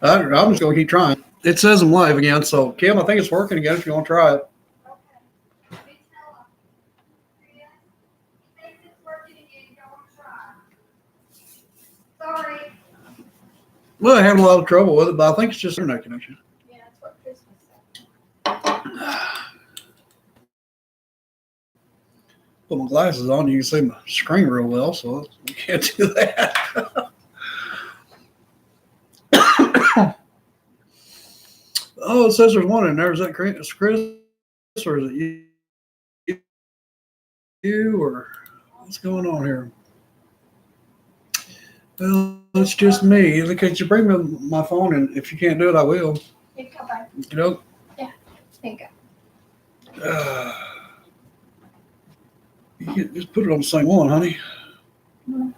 I'm just going to keep trying. It says I'm live again, so Kim, I think it's working again if you want to try it. Sorry. Well, I had a lot of trouble with it, but I think it's just internet connection. Yeah, that's what Christmas said. Put my glasses on, you can see my screen real well, so we can't do that. Oh, it says there's one in there. Is that Chris, or is it you, or what's going on here? Well, it's just me. Look, could you bring me my phone, and if you can't do it, I will. Here you go, bye. You know? There you go. You can just put it on the same one, honey. Mhm.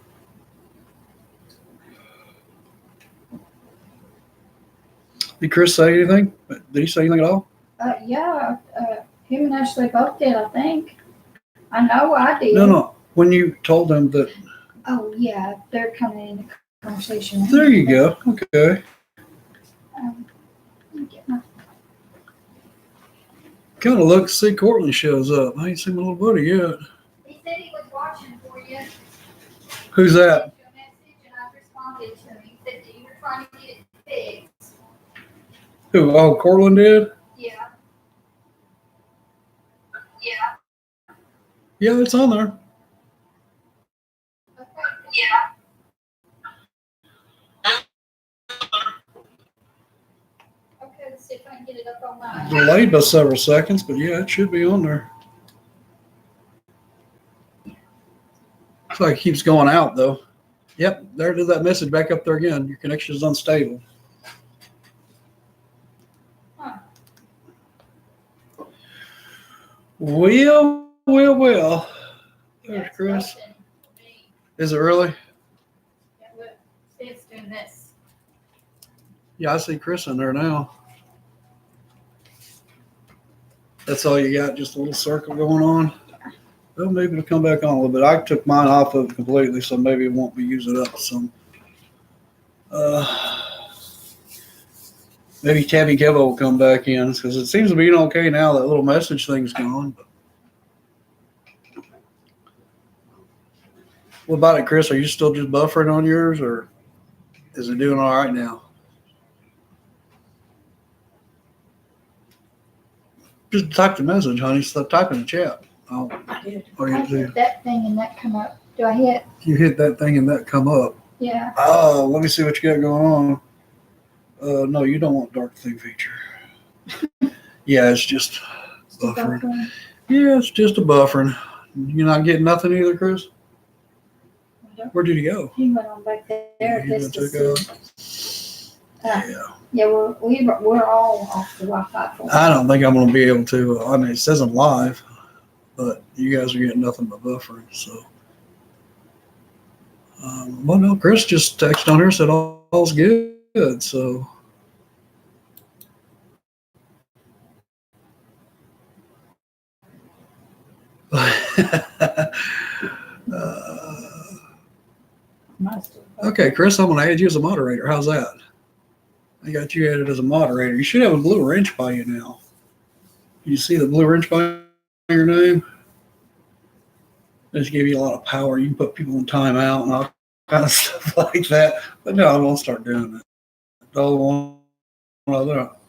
Did Chris say anything? Did he say anything at all? Yeah, him and Ashley both did, I think. I know I did. No. When you told them that. Oh, yeah, they're coming into conversation. There you go. Okay. Let me get my- Kind of look to see Courtland shows up. I ain't seen my little buddy yet. He said he was watching for you. Who's that? He sent you a message and I responded to him. He said that you were trying to get it fixed. Who? Oh, Courtland did? Yeah. Yeah, it's on there. Okay. Yeah. Okay, let's see if I can get it up on mine. Delayed by several seconds, but yeah, it should be on there. Looks like it keeps going out though. Yep, there's that message back up there again. Your connection is unstable. Huh. Well. There's That's Chris. nothing for me. Is it really? Yeah, look, see, it's doing this. Yeah, I see Chris in there now. That's all you got, just a little circle going on. Well, maybe it'll come back on a little bit. I took mine off of it completely, so maybe it won't be using up some. Maybe Tabby Kevo will come back in because it seems to be okay now. That little message thing's gone. What about it, Chris? Are you still just buffering on yours, or is it doing all right now? Just type the message, honey. Stop typing the chat. Oh, I did. Oh, you I do. hit that thing and that come up. Do I hit? You hit that thing and that come up. Yeah. Oh, let me see what you got going on. No, you don't want dark theme feature. Yeah, it's just buffering. Yeah, it's just a buffering. You're not getting nothing either, Chris? Where did he go? He went on back there He just to took see. Yeah. Yeah, we're all off the Wi-Fi. I don't think I'm going to be able to. I mean, it says I'm live, but you guys are getting nothing but buffering. So, well, no, Chris just texted on here, said all's good. So, okay, Chris, I'm going to add you as a moderator. How's that? I got you added as a moderator. You should have a blue wrench by you now. You see the blue wrench by your name? Just give you a lot of power. You can put people in timeout and all kind of stuff like that. But no, I won't start doing that. The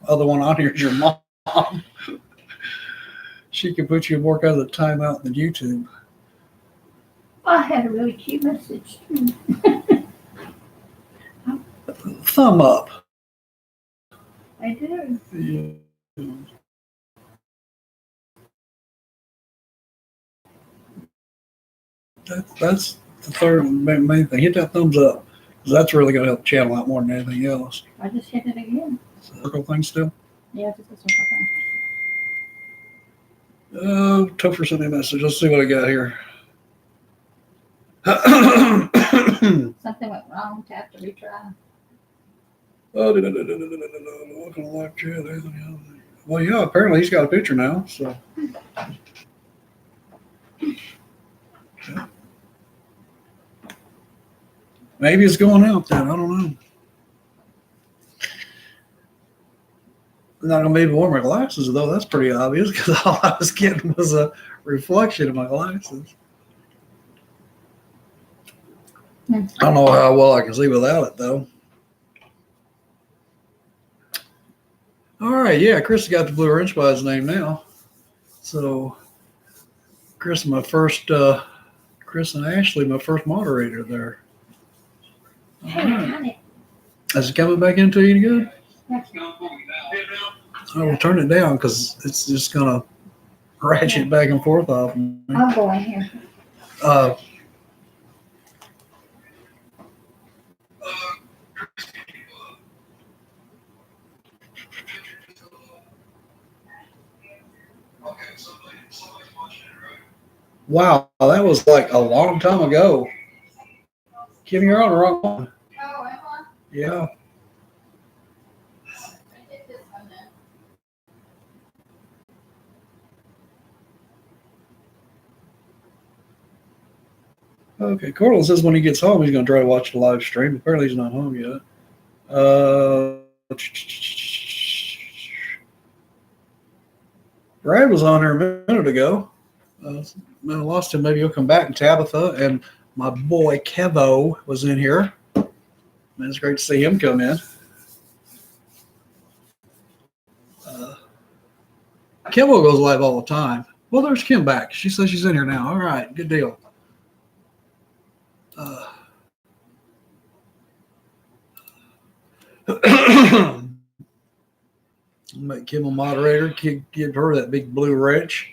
other one on here is your mom. She can put you in more kinds of timeout than YouTube. I had a really cute message. Thumb up. I do. Yeah. That's the third main thing. Hit that thumbs up. Because that's really going to help the channel out more than anything else. I just hit it again. Circle thing still? Yeah, just a circle thing. Oh, Topher sent me a message. Let's see what I got here. Something went wrong. Tap to retry. Oh, welcome to live chat. Well, yeah, apparently he's got a picture now. So. Okay. Maybe it's going out then. I don't know. Not gonna maybe wear my glasses though. That's pretty obvious because all I was getting was a reflection of my glasses. I don't know how well I can see without it though. All right, yeah, Chris got the blue wrench by his name now. So Chris, Chris and Ashley, my first moderator there. Hey, I got it. Is it coming back into you good? Yeah. I will turn it down because it's just gonna ratchet back and forth off me. I'll go in here. Uh, wow, that was like a long time ago. Kim, you're on the wrong one. Oh, am I? Yeah. I did this one then. Okay, Cortland says when he gets home, he's going to try to watch the live stream. Apparently, he's not home yet. Brad was on here a minute ago. I lost him. Maybe he'll come back. And Tabitha and my boy Kevo was in here. And it's great to see him come in. Kevo goes live all the time. Well, there's Kim back. She says she's in here now. All right, good deal. Make Kim a moderator. Give her that big blue wrench.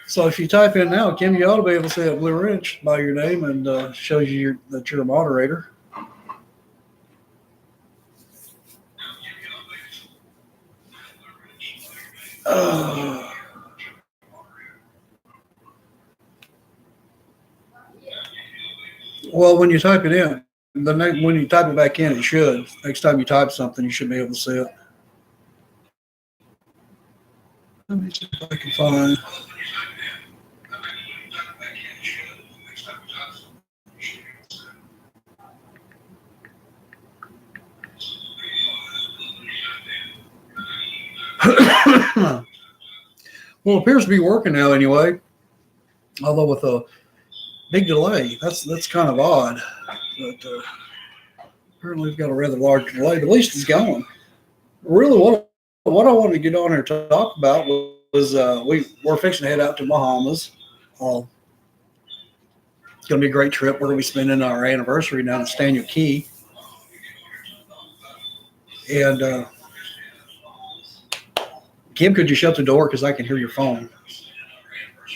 So if you type in now, Kim, you ought to be able to see that blue wrench by your name and shows you that you're a moderator. Well, when you type it in, when you type it back in, it should. Next time you type something, you should be able to see it. Let me see if I can find. Well, it appears to be working now anyway, although with a big delay. That's kind of odd, but apparently we've got a rather large delay, but at least it's going. Really, what I wanted to get on here to talk about was we're fixing to head out to Bahamas. It's going to be a great trip. We're going to be spending our anniversary down at Staniel Key. And Kim, could you shut the door because I can hear your phone?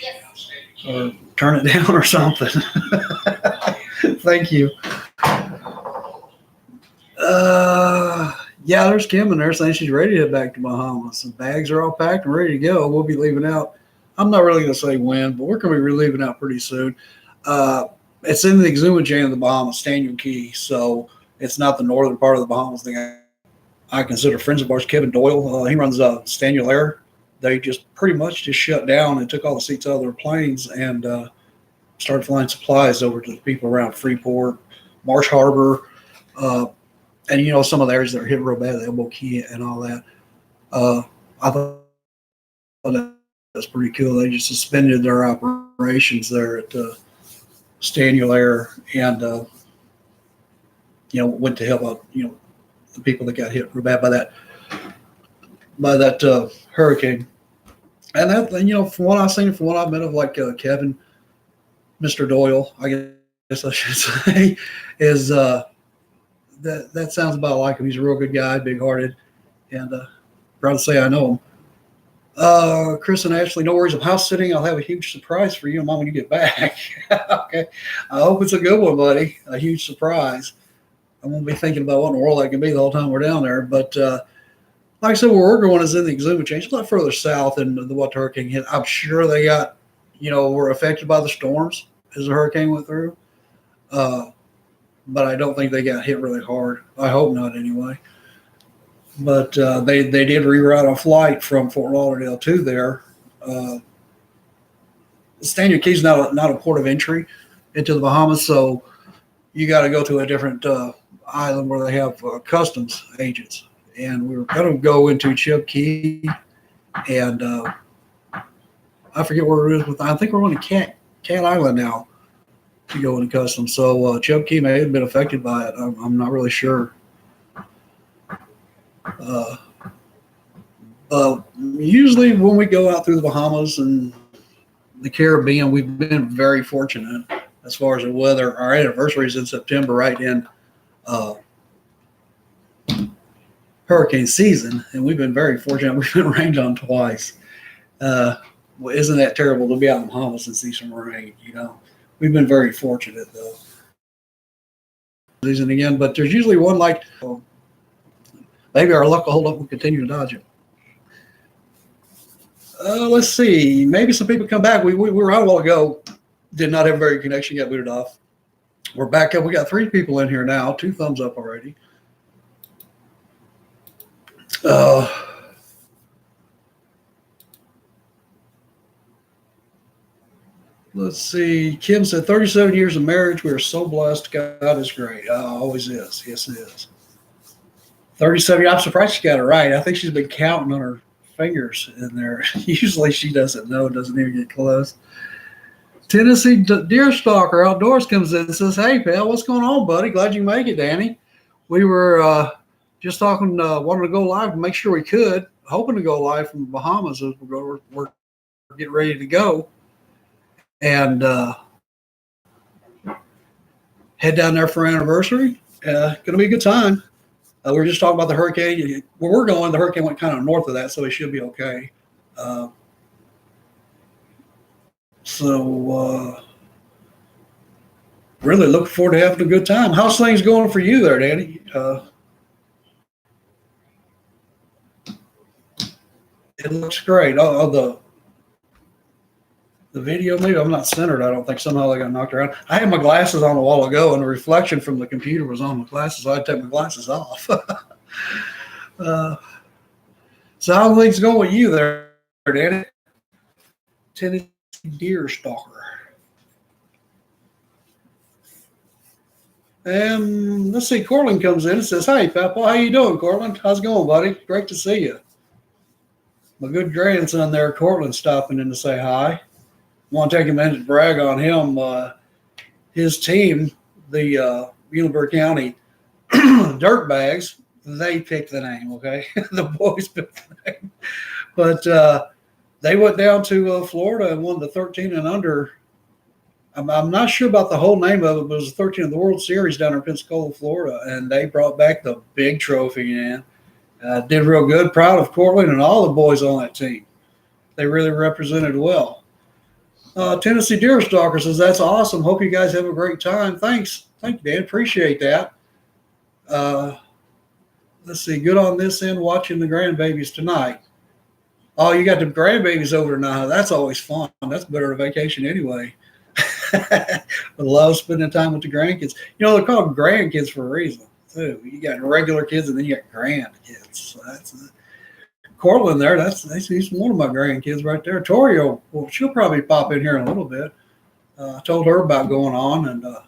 Yes. Or turn it down or something. Thank you. Yeah, there's Kim in there saying she's ready to head back to Bahamas. The bags are all packed and ready to go. We'll be leaving out. I'm not really going to say when, but we're going to be leaving out pretty soon. It's in the Exuma chain of the Bahamas, Staniel Key. So it's not the northern part of the Bahamas thing. I consider friends of ours, Kevin Doyle. He runs Staniel Air. They just pretty much just shut down and took all the seats out of their planes and started flying supplies over to the people around Freeport, Marsh Harbor, and some of the areas that are hit real bad, the Elbow Key and all that. I thought that was pretty cool. They just suspended their operations there at Staniel Air and went to help out the people that got hit real bad by that hurricane. And that, from what I've seen, from what I've met of like Kevin, Mr. Doyle, I guess I should say, is that sounds about like him. He's a real good guy, big-hearted, and proud to say I know him. Chris and Ashley, no worries. I'm house sitting. I'll have a huge surprise for you and Mom when you get back. Okay. I hope it's a good one, buddy. A huge surprise. I won't be thinking about what in the world that can be the whole time we're down there, but like I said, where we're going is in the Exuma chain. It's a lot further south than what the hurricane hit. I'm sure they got, were affected by the storms as the hurricane went through. But I don't think they got hit really hard. I hope not anyway. But they did reroute a flight from Fort Lauderdale to there. Staniel Key is not a port of entry into the Bahamas, so you got to go to a different island where they have customs agents. and we were going to go into Chip Key, and I forget where it is, but I think we're going to Cat Island now to go into customs. So Chip Key may have been affected by it. I'm not really sure. Usually when we go out through the Bahamas and the Caribbean, we've been very fortunate as far as the weather. Our anniversary is in September, right in hurricane season, and we've been very fortunate. We've been rained on twice. Well, isn't that terrible to be out in the Bahamas and see some rain? We've been very fortunate though. Season again, but there's usually one like maybe our luck will hold up. We'll continue to dodge it. Let's see. Maybe some people come back. We were out a while ago. Did not have a very good connection. Got booted off. We're back up. We got 3 people in here now. 2 thumbs up already. Let's see. Kim said 37 years of marriage. We are so blessed. God is great. Always is. Yes, it is. 37 years. I'm surprised she got it right. I think she's been counting on her fingers in there. Usually she doesn't know, doesn't even get close. Tennessee Deer Stalker Outdoors comes in and says, "Hey, pal, what's going on, buddy? Glad you make it, Danny. We were just talking, wanted to go live and make sure we could, hoping to go live from the Bahamas as we're getting ready to go. And head down there for our anniversary. Going to be a good time. We were just talking about the hurricane. Where we're going, the hurricane went kind of north of that, so it should be okay. Really looking forward to having a good time. How's things going for you there, Danny? It looks great. The video, maybe I'm not centered. I don't think somehow they got knocked around. I had my glasses on a while ago, and the reflection from the computer was on my glasses, so I had to take my glasses off. So how are things going with you there, Danny? Tennessee Deer Stalker. And let's see, Cortland comes in and says, "Hey, Papa, how you doing, Cortland? How's it going, buddy? Great to see you." My good grandson there, Cortland, stopping in to say hi. Want to take a minute to brag on him. His team, the Muhlenberg County Dirtbags, they picked the name, okay? The boys picked the name. But they went down to Florida and won the 13 and under. I'm not sure about the whole name of it, but it was the 13 of the World Series down in Pensacola, Florida, and they brought back the big trophy in. Did real good. Proud of Cortland and all the boys on that team. They really represented well. Tennessee Deer Stalker says, "That's awesome. Hope you guys have a great time." Thanks. Thank you, Dan. Appreciate that. Let's see. Good on this end, watching the grandbabies tonight. Oh, you got the grandbabies over tonight. That's always fun. That's better than vacation anyway. I love spending time with the grandkids. They're called grandkids for a reason, too. You got regular kids and then you got grandkids. So that's Cortland there. He's one of my grandkids right there. Torio, well, she'll probably pop in here in a little bit. I told her about going on, and like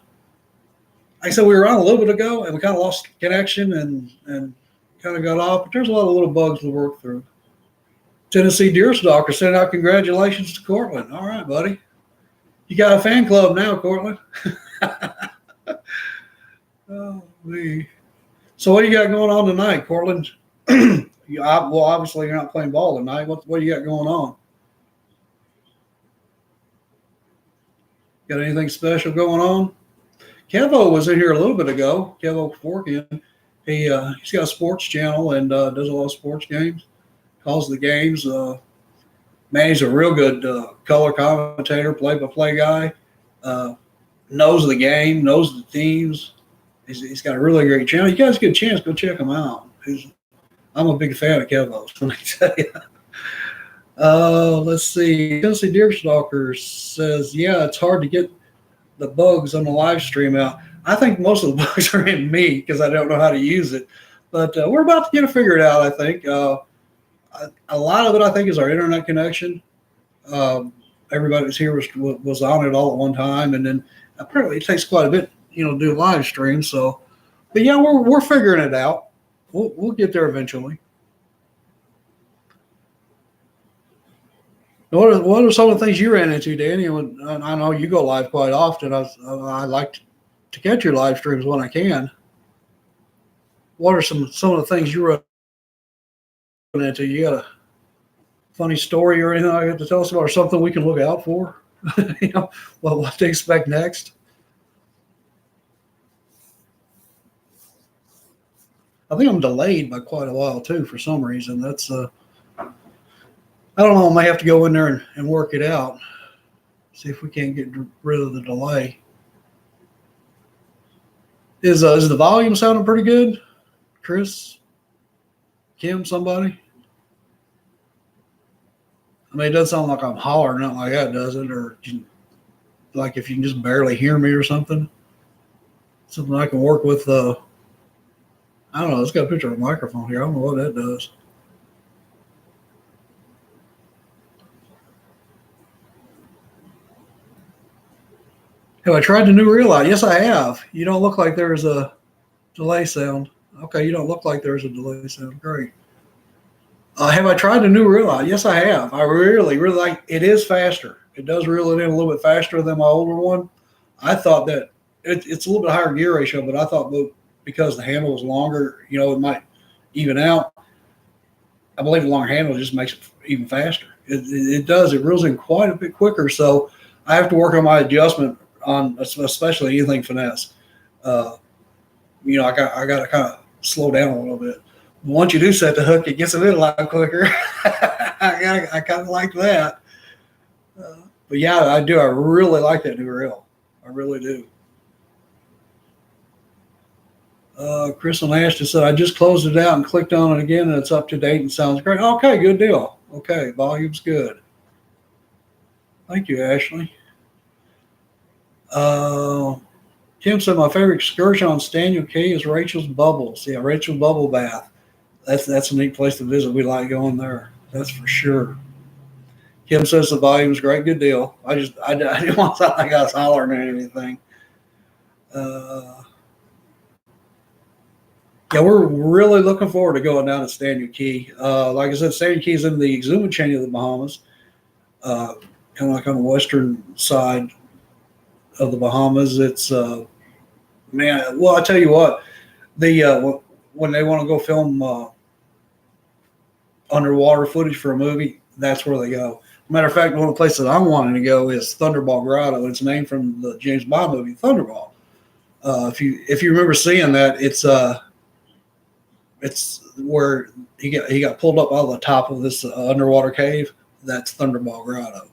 I said, we were on a little bit ago, and we kind of lost connection and kind of got off. But there's a lot of little bugs to work through. Tennessee Deer Stalker sent out congratulations to Cortland. All right, buddy. You got a fan club now, Cortland. Oh, me. So what do you got going on tonight, Cortland? Well, obviously you're not playing ball tonight. What do you got going on? Got anything special going on? Kevo was in here a little bit ago. Kevo Forkin. He's got a sports channel and does a lot of sports games. Calls the games. Man, he's a real good color commentator, play-by-play guy. Knows the game, knows the teams. He's got a really great channel. You guys get a chance, go check him out. I'm a big fan of Kevo's, let me tell you. Let's see. Tennessee Deer Stalker says, "Yeah, it's hard to get the bugs on the live stream out." I think most of the bugs are in me because I don't know how to use it. But we're about to get it figured out, I think. A lot of it, I think, is our internet connection. Everybody that's here was on it all at one time. And then apparently it takes quite a bit, to do live streams. So, but yeah, we're figuring it out. We'll get there eventually. What are some of the things you ran into, Danny? I know you go live quite often. I like to catch your live streams when I can. What are some of the things you run into? You got a funny story or anything I have to tell us about, or something we can look out for? What to expect next? I think I'm delayed by quite a while too for some reason. That's I don't know. I might have to go in there and work it out. See if we can't get rid of the delay. Is the volume sounding pretty good, Chris, Kim, somebody? I mean, it doesn't sound like I'm hollering, nothing like that, does it? Or like if you can just barely hear me or something. Something I can work with. I don't know. It's got a picture of a microphone here. I don't know what that does. Have I tried the new reel out? Yes, I have. You don't look like there's a delay sound. Okay, you don't look like there's a delay sound. Great. Have I tried the new reel out? Yes, I have. I really, really like it. Is faster. It does reel it in a little bit faster than my older one. I thought that it's a little bit higher gear ratio, but I thought because the handle was longer, it might even out. I believe the longer handle just makes it even faster. It does. It reels in quite a bit quicker. So I have to work on my adjustment on especially anything finesse. I got to kind of slow down a little bit. Once you do set the hook, it gets a little lot quicker. I kind of like that. But yeah, I do. I really like that new reel. I really do. Crystal Nash just said, I just closed it out and clicked on it again, and it's up to date and sounds great. Okay, good deal. Okay, volume's good. Thank you, Ashley. Kim said, my favorite excursion on Staniel Key is Rachel's Bubbles. Yeah, Rachel's Bubble Bath. That's a neat place to visit. We like going there. That's for sure. Kim says the volume's great. Good deal. I didn't want to sound like I was hollering or anything. Yeah, we're really looking forward to going down to Staniel Key. Like I said, Staniel Key is in the Exuma chain of the Bahamas, kind of like on the western side of the Bahamas. It's man. Well, I tell you what, when they want to go film underwater footage for a movie, that's where they go. Matter of fact, one of the places that I'm wanting to go is Thunderball Grotto. It's named from the James Bond movie Thunderball. If you remember seeing that, it's where he got pulled up out of the top of this underwater cave. That's Thunderball Grotto,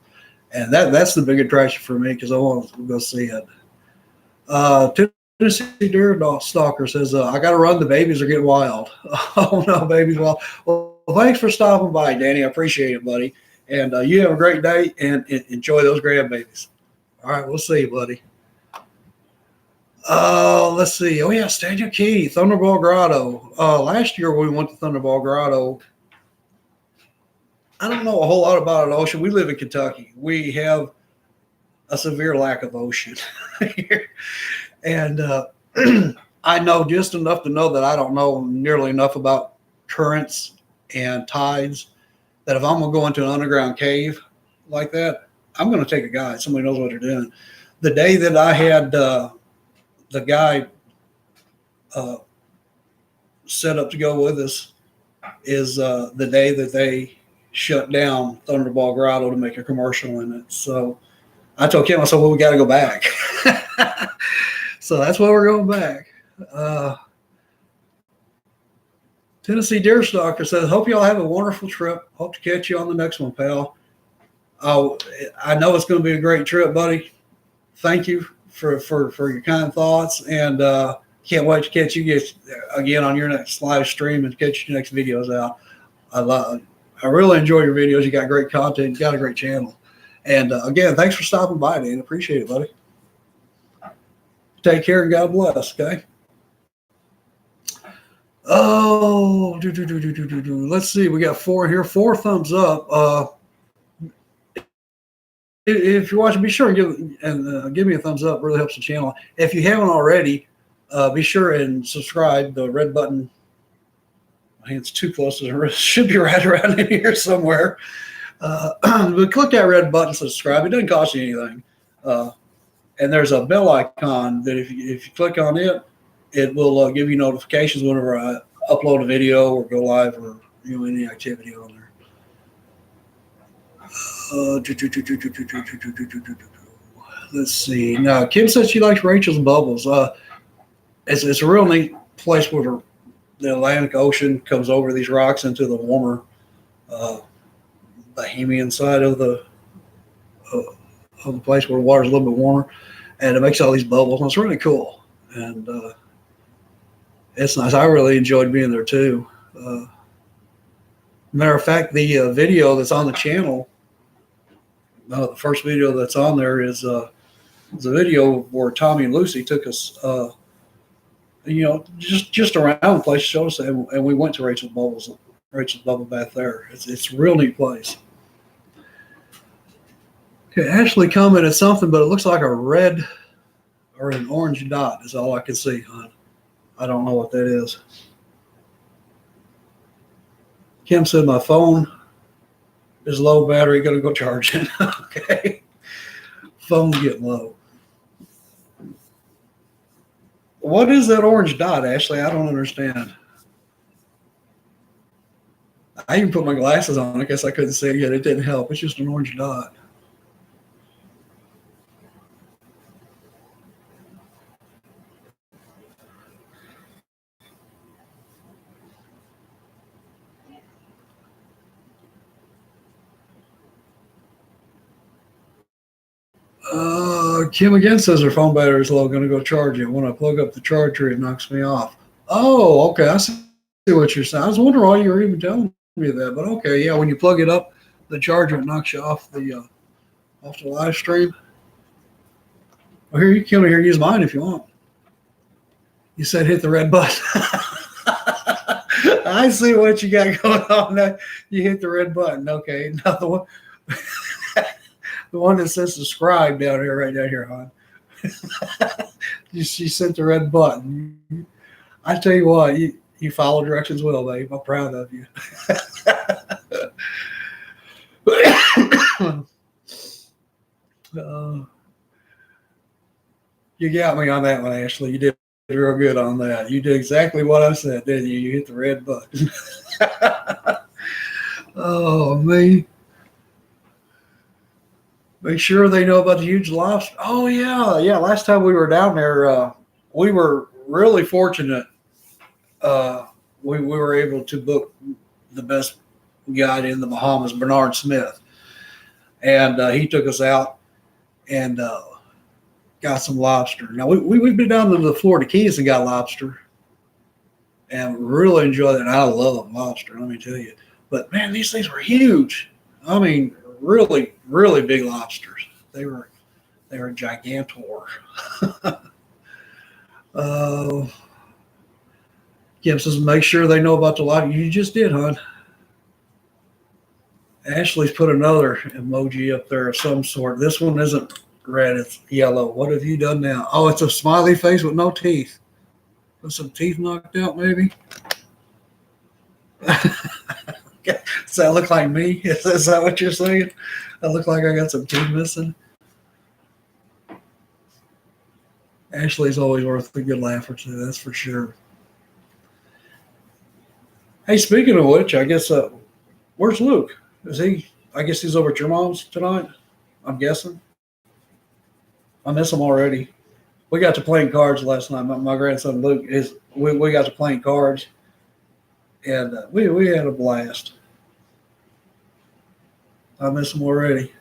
and that's the big attraction for me because I want to go see it. Tennessee Deer Stalker says, I got to run. The babies are getting wild. Oh, no, babies wild. Well, thanks for stopping by, Danny. I appreciate it, buddy. And you have a great day and enjoy those grandbabies. All right, we'll see you, buddy. Let's see. Oh, yeah, Staniel Key, Thunderball Grotto. Last year we went to Thunderball Grotto. I don't know a whole lot about an ocean. We live in Kentucky. We have a severe lack of ocean here. And I know just enough to know that I don't know nearly enough about currents and tides that if I'm going to go into an underground cave like that, I'm going to take a guide. Somebody knows what they're doing. The day that I had the guy set up to go with us is the day that they shut down Thunderball Grotto to make a commercial in it. So I told Kim, I said, well, we got to go back. So that's why we're going back. Tennessee Deer Stalker says, hope you all have a wonderful trip. Hope to catch you on the next one, pal. I know it's going to be a great trip, buddy. Thank you for your kind thoughts, and can't wait to catch you guys again on your next live stream and catch your next videos out. I really enjoy your videos. You got great content. You got a great channel. And again, thanks for stopping by, Dan. Appreciate it, buddy. Take care and God bless, okay? Oh, let's see. We got 4 here. 4 thumbs up. If you're watching, be sure and give me a thumbs up. Really helps the channel. If you haven't already, be sure and subscribe. The red button My hand's too close to the wrist. Should be right around in here somewhere. But click that red button, subscribe. It doesn't cost you anything. And there's a bell icon that if you click on it, it will give you notifications whenever I upload a video or go live or any activity on there. Let's see. Now, Kim said she likes Rachel's Bubbles. It's a real neat place where the Atlantic Ocean comes over these rocks into the warmer Bahamian side of the place where the water's a little bit warmer, and it makes all these bubbles. And it's really cool, and it's nice. I really enjoyed being there too. Matter of fact, the video that's on the channel, the first video that's on there is a video where Tommy and Lucy took us, just around the place, showed us, and we went to Rachel's Bubble back there. It's a real neat place. Okay, Ashley commented something, but it looks like a red or an orange dot is all I can see, hon. I don't know what that is. Kim said my phone is low battery, gonna go charge it. Okay. Phone's getting low. What is that orange dot, Ashley? I don't understand. I even put my glasses on. I guess I couldn't see it yet. It didn't help. It's just an orange dot. Kim again says her phone battery is low. Going to go charge it. When I plug up the charger, it knocks me off. Oh, okay. I see what you're saying. I was wondering why you were even telling me that, but okay, yeah. When you plug it up, the charger, it knocks you off the live stream. Well, here you can use mine if you want. You said hit the red button. I see what you got going on there. You hit the red button. Okay, now the one. The one that says subscribe down here, right down here, hon. She sent the red button. I tell you what, you follow directions well, babe. I'm proud of you. You got me on that one, Ashley. You did real good on that. You did exactly what I said, didn't you? You hit the red button. Oh, me. Make sure they know about the huge lobster. Oh, yeah. Yeah, last time we were down there, we were really fortunate. We were able to book the best guide in the Bahamas, Bernard Smith. And he took us out and got some lobster. Now, we've been down to the Florida Keys and got lobster. And really enjoyed it. And I love lobster, let me tell you. But, man, these things were huge. I mean, really, really big lobsters. They were gigantor. Kim says, make sure they know about the lobster. You just did, hon. Ashley's put another emoji up there of some sort. This one isn't red, it's yellow. What have you done now? Oh, it's a smiley face with no teeth. With some teeth knocked out, maybe? Does that look like me? Is that what you're saying? I look like I got some teeth missing. Ashley's always worth a good laugh or two, that's for sure. Hey, speaking of which, I guess, where's Luke? Is he? I guess he's over at your mom's tonight, I'm guessing. I miss him already. We got to playing cards last night. My grandson Luke we got to playing cards. And we had a blast. I miss them already.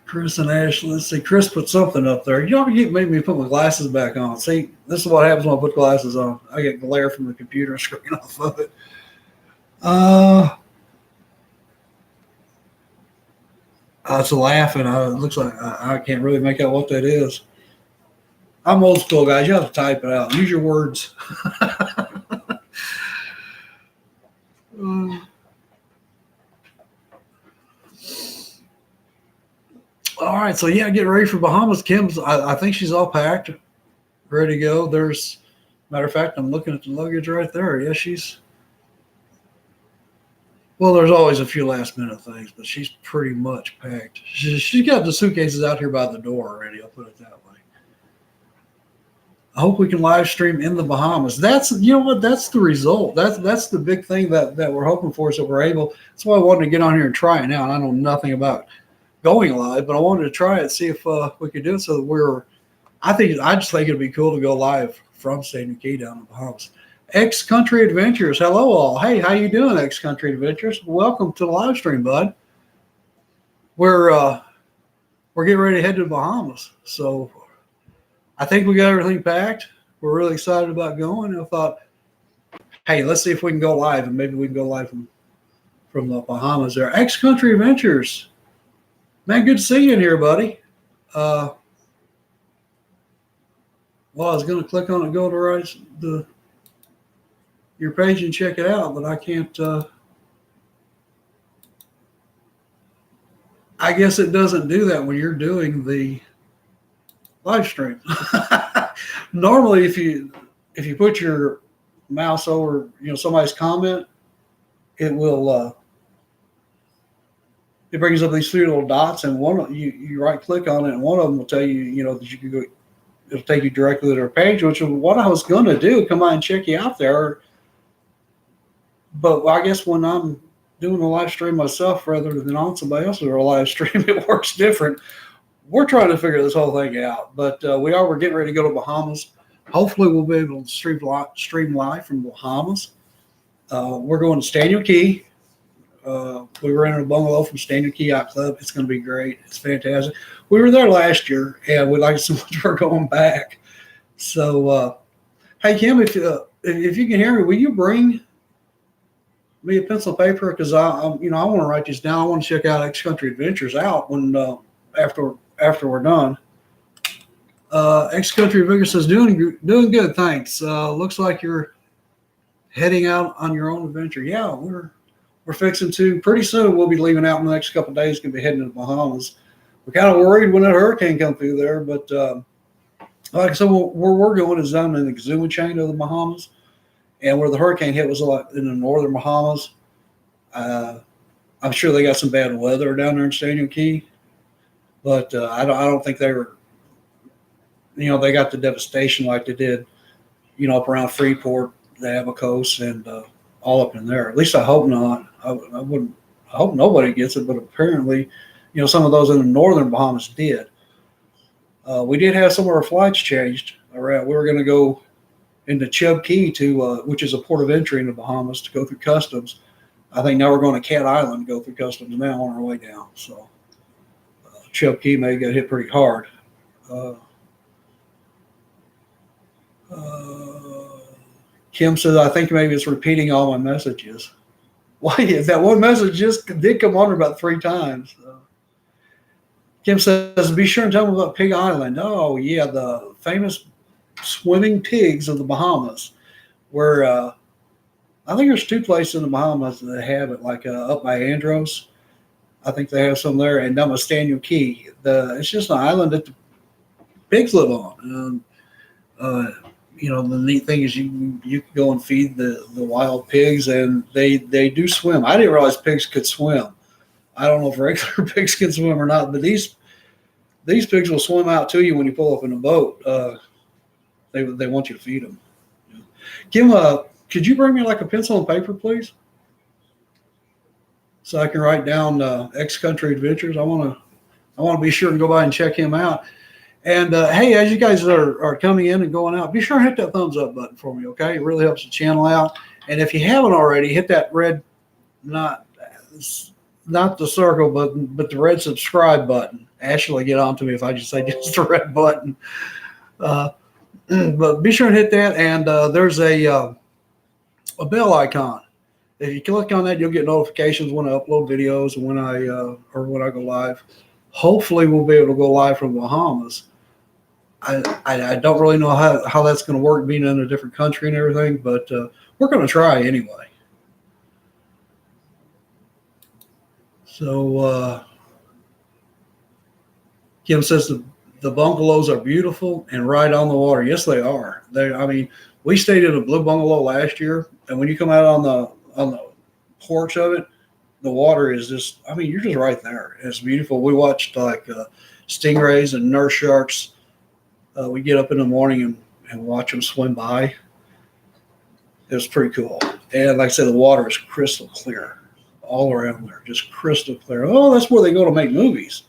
Chris and Ashley. Let's see. Chris put something up there. You already made me put my glasses back on. See, this is what happens when I put glasses on. I get glare from the computer screen off of it. It's laughing. It looks like I can't really make out what that is. I'm old school, guys. You have to type it out. Use your words. All right, so yeah, getting ready for Bahamas. Kim's, I think she's all packed, ready to go. There's Matter of fact, I'm looking at the luggage right there. Yeah, well, there's always a few last minute things, but she's pretty much packed. She's got the suitcases out here by the door already. I'll put it that way. I hope we can live stream in the Bahamas. That's, you know what, that's the result. That's the big thing that we're hoping for, is that we're able. That's why I wanted to get on here and try it now. And I know nothing about going live, but I wanted to try it, see if we could do it so that I just think it'd be cool to go live from St. Key down in the Bahamas. X Country Adventures, hello all. Hey, how you doing, X Country Adventures? Welcome to the live stream, bud. We're getting ready to head to the Bahamas, so I think we got everything packed. We're really excited about going. I thought, hey, let's see if we can go live, and maybe we can go live from the Bahamas there. X Country Adventures, man, good to see you in here, buddy. Well, I was going to click on it, go to your page and check it out, but I can't. I guess it doesn't do that when you're doing the live stream. Normally, if you put your mouse over, somebody's comment, it will it brings up these three little dots, and you right click on it, and one of them will tell you, that you can go. It'll take you directly to their page, which is what I was going to do. Come by and check you out there. But I guess when I'm doing a live stream myself rather than on somebody else's live stream, it works different. We're trying to figure this whole thing out, but we're getting ready to go to Bahamas. Hopefully we'll be able to stream live from Bahamas. We're going to Staniel Key. We were in a bungalow from Staniel Key Yacht Club. It's going to be great. It's fantastic. We were there last year, and we like it so much we're going back. So, hey, Kim, if you can hear me, will you bring me a pencil and paper, because I want to write these down. I want to check out X Country Adventures out when after we're done. X Country Adventures says doing good, thanks. Looks like you're heading out on your own adventure. Yeah, we're fixing to. Pretty soon we'll be leaving out in the next couple of days. Going to be heading to the Bahamas. We're kind of worried when that hurricane come through there, but like I said, where we're going is down in the Exuma chain of the Bahamas. And where the hurricane hit was a lot in the northern Bahamas. I'm sure they got some bad weather down there in Staniel Key, but I don't think they were. They got the devastation like they did, up around Freeport, the Abacos, and all up in there. At least I hope not. I hope nobody gets it, but apparently, some of those in the northern Bahamas did. We did have some of our flights changed around. We were going to go into Chub Key which is a port of entry in the Bahamas, to go through customs. I think now we're going to Cat Island to go through customs now on our way down. So Chub Key may get hit pretty hard. Kim says, I think maybe it's repeating all my messages. Why? That one message just did come on about 3 times. Kim says, be sure and tell me about Pig Island. Oh, yeah, the famous swimming pigs of the Bahamas, where I think there's 2 places in the Bahamas that have it, like up by Andros. I think they have some there, and down by Staniel Key. It's just an island that the pigs live on. The neat thing is you can go and feed the wild pigs, and they do swim. I didn't realize pigs could swim. I don't know if regular pigs can swim or not, but these pigs will swim out to you when you pull up in a boat. They want you to feed them. Kim, could you bring me like a pencil and paper, please, so I can write down X Country Adventures? I want to be sure and go by and check him out. And hey, as you guys are coming in and going out, be sure and hit that thumbs up button for me, okay? It really helps the channel out. And if you haven't already, hit that red, not the circle button, but the red subscribe button. Ashley, get on to me if I just say just the red button. But be sure and hit that, and there's a bell icon. If you click on that, you'll get notifications when I upload videos and when I go live. Hopefully, we'll be able to go live from Bahamas. I don't really know how that's going to work, being in a different country and everything, but we're going to try anyway. So Kim says The bungalows are beautiful and right on the water. Yes, they are. I mean, we stayed in a blue bungalow last year, and when you come out on the porch of it, the water is just. I mean, you're just right there. It's beautiful. We watched like stingrays and nurse sharks. We get up in the morning and watch them swim by. It was pretty cool. And like I said, the water is crystal clear all around there, just crystal clear. Oh, that's where they go to make movies.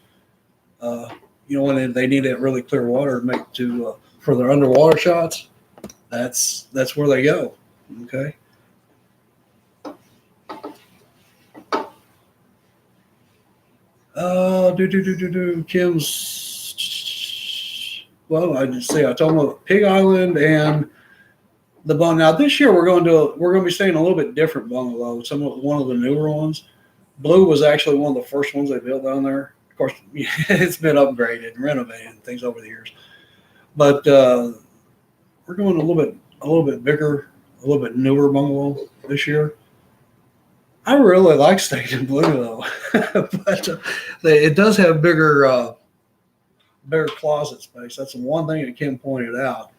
When they need that really clear water to make for their underwater shots, that's where they go. Okay. Kim's. Well, I just say I told them about Pig Island and the bungalow. Now this year we're going to be staying in a little bit different bungalow. One of the newer ones. Blue was actually one of the first ones they built down there. Of course, it's been upgraded and renovated and things over the years. But we're going a little bit bigger, a little bit newer bungalow this year. I really like staying in Blue though, but it does have bigger closet space. That's the one thing that Kim pointed out.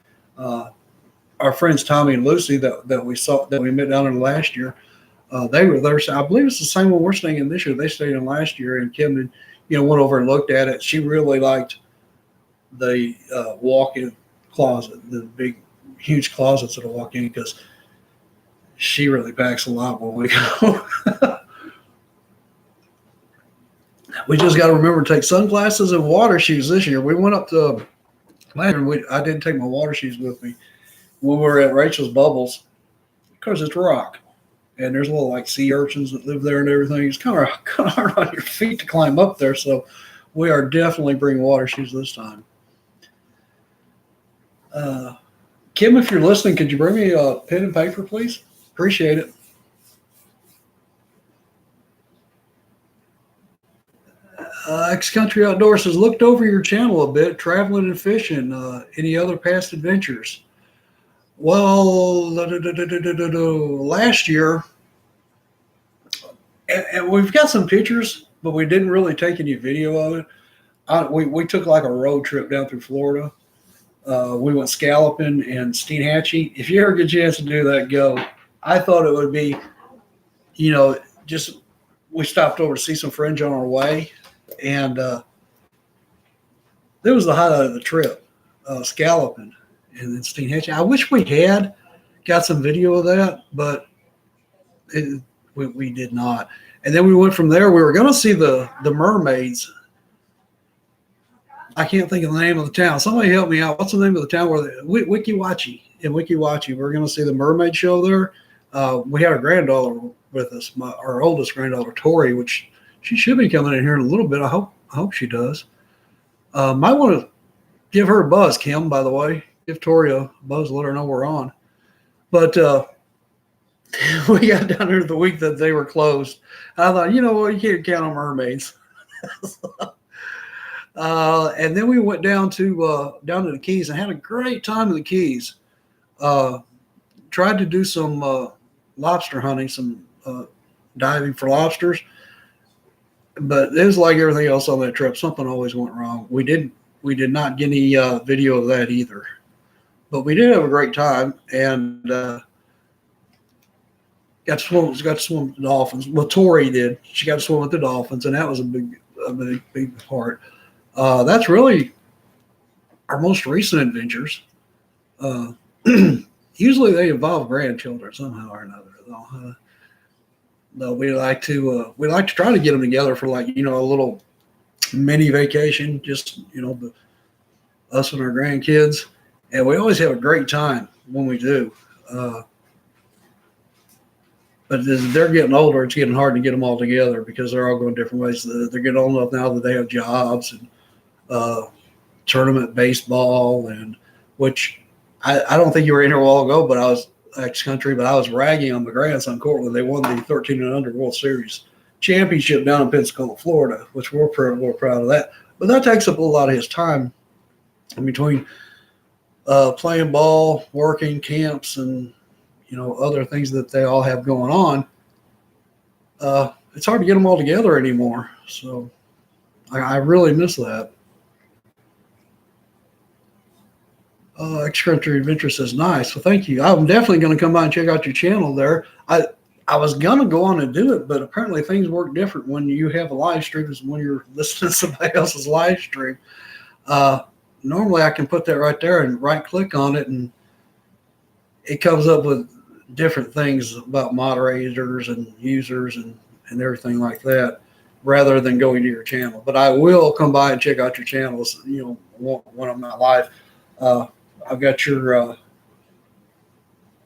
Our friends Tommy and Lucy that we met down there last year, they were there. I believe it's the same one we're staying in this year. They stayed in last year, and Kim went over and looked at it. She really liked the walk-in closet, the big, huge closets that'll walk in, because she really packs a lot when we go. We just got to remember to take sunglasses and water shoes this year. We went up to I didn't take my water shoes with me when we were at Rachel's Bubbles because it's rock. And there's little like sea urchins that live there and everything. It's kind of hard on your feet to climb up there. So we are definitely bringing water shoes this time. Kim, if you're listening, could you bring me a pen and paper, please? Appreciate it. X-Country Outdoors has looked over your channel a bit, traveling and fishing. Any other past adventures? Well, last year, and we've got some pictures, but we didn't really take any video of it. We took like a road trip down through Florida. We went scalloping and Steenhatchee. If you ever get a chance to do that, go. I thought it would be, just we stopped over to see some friends on our way, and that was the highlight of the trip, scalloping and then Steenhatchee. I wish we had got some video of that, but we did not. And then we went from there. We were going to see the mermaids. I can't think of the name of the town. Somebody help me out. What's the name of the town where Weeki Wachee? In Weeki Wachee, we're going to see the mermaid show there. We had our granddaughter with us, our oldest granddaughter, Tori, which she should be coming in here in a little bit. I hope she does. Might want to give her a buzz, Kim, by the way. Give Tori a buzz, let her know we're on. But we got down there the week that they were closed. I thought, you can't count on mermaids. And then we went down to the Keys and had a great time in the Keys. Tried to do some lobster hunting, some diving for lobsters, but it was like everything else on that trip. Something always went wrong. We did not get any video of that either, but we did have a great time and got to swim with the dolphins. Well, Tori did. She got to swim with the dolphins, and that was a big part. That's really our most recent adventures. Usually they involve grandchildren somehow or another. Though we like to try to get them together for like a little mini vacation, just us and our grandkids, and we always have a great time when we do. But as they're getting older, it's getting hard to get them all together because they're all going different ways. They're getting old enough now that they have jobs and tournament baseball, and which I don't think you were in here a while ago, but I was X-Country, but I was ragging on my grandson Cortland. They won the 13 and under World Series championship down in Pensacola, Florida, which we're proud of that. But that takes up a lot of his time in between playing ball, working, camps, and other things that they all have going on. It's hard to get them all together anymore. So I really miss that. X Country Adventure says, nice. Well, thank you. I'm definitely going to come by and check out your channel there. I was going to go on and do it, but apparently things work different when you have a live stream as when you're listening to somebody else's live stream. Normally I can put that right there and right click on it, and it comes up with different things about moderators and users and everything like that, rather than going to your channel. But I will come by and check out your channels, when I'm not live. I've got your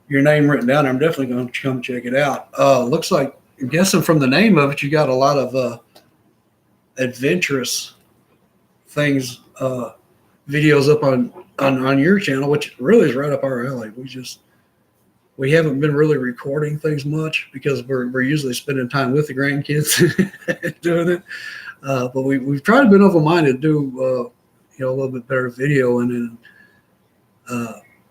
name written down. I'm definitely going to come check it out. Looks like, I'm guessing from the name of it, you got a lot of adventurous things, videos up on your channel, which really is right up our alley. We haven't been really recording things much because we're usually spending time with the grandkids doing it. But we've tried to be open-minded to do a little bit better video, and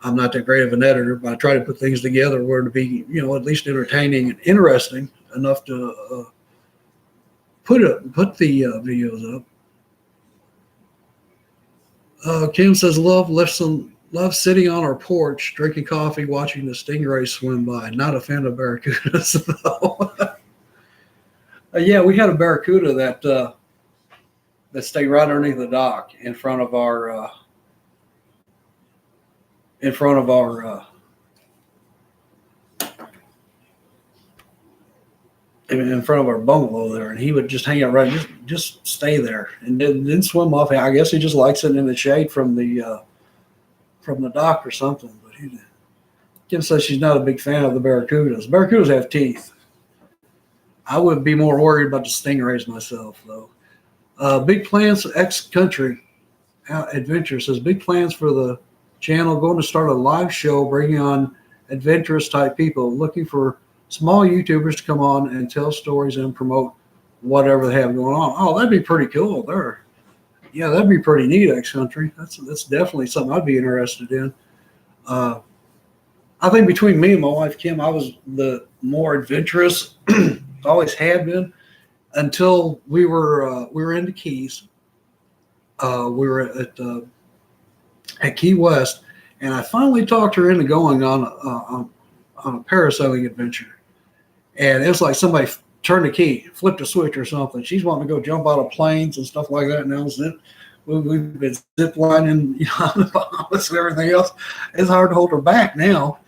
I'm not that great of an editor, but I try to put things together where to be at least entertaining and interesting enough to put the videos up. Kim says, love sitting on our porch, drinking coffee, watching the stingrays swim by. Not a fan of barracudas, though. Yeah, we had a barracuda that stayed right underneath the dock in front of our bungalow there, and he would just hang out just stay there and didn't swim off. I guess he just likes it in the shade from the dock or something. But Kim says she's not a big fan of the barracudas. Barracudas have teeth. I would be more worried about the stingrays myself, though. Big plans, X Country Adventure says, big plans for the channel. Going to start a live show, bringing on adventurous type people, looking for small YouTubers to come on and tell stories and promote whatever they have going on. Oh, that'd be pretty cool there. Yeah, that'd be pretty neat, X Country. That's definitely something I'd be interested in. I think between me and my wife Kim, I was the more adventurous. Always had been until we were in the Keys. We were at Key West, and I finally talked her into going on a parasailing adventure. And it was like somebody turned the key, flipped a switch or something. She's wanting to go jump out of planes and stuff like that now. We've been zip lining, on the Bahamas and everything else. It's hard to hold her back now.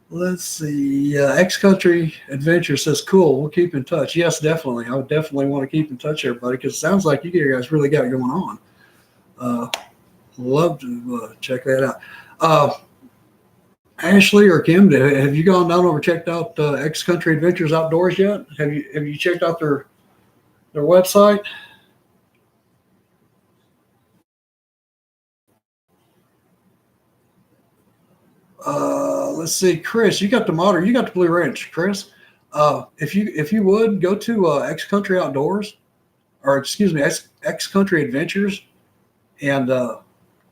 Let's see. X Country Adventure says, cool, we'll keep in touch. Yes, definitely. I would definitely want to keep in touch, everybody, because it sounds like you guys really got it going on. Love to check that out. Ashley or Kim, have you gone down over checked out X Country Adventures Outdoors yet? Have you checked out their website? Let's see, Chris, you got the Blue Ridge, Chris. If you would go to X Country Outdoors, or excuse me, X Country Adventures, and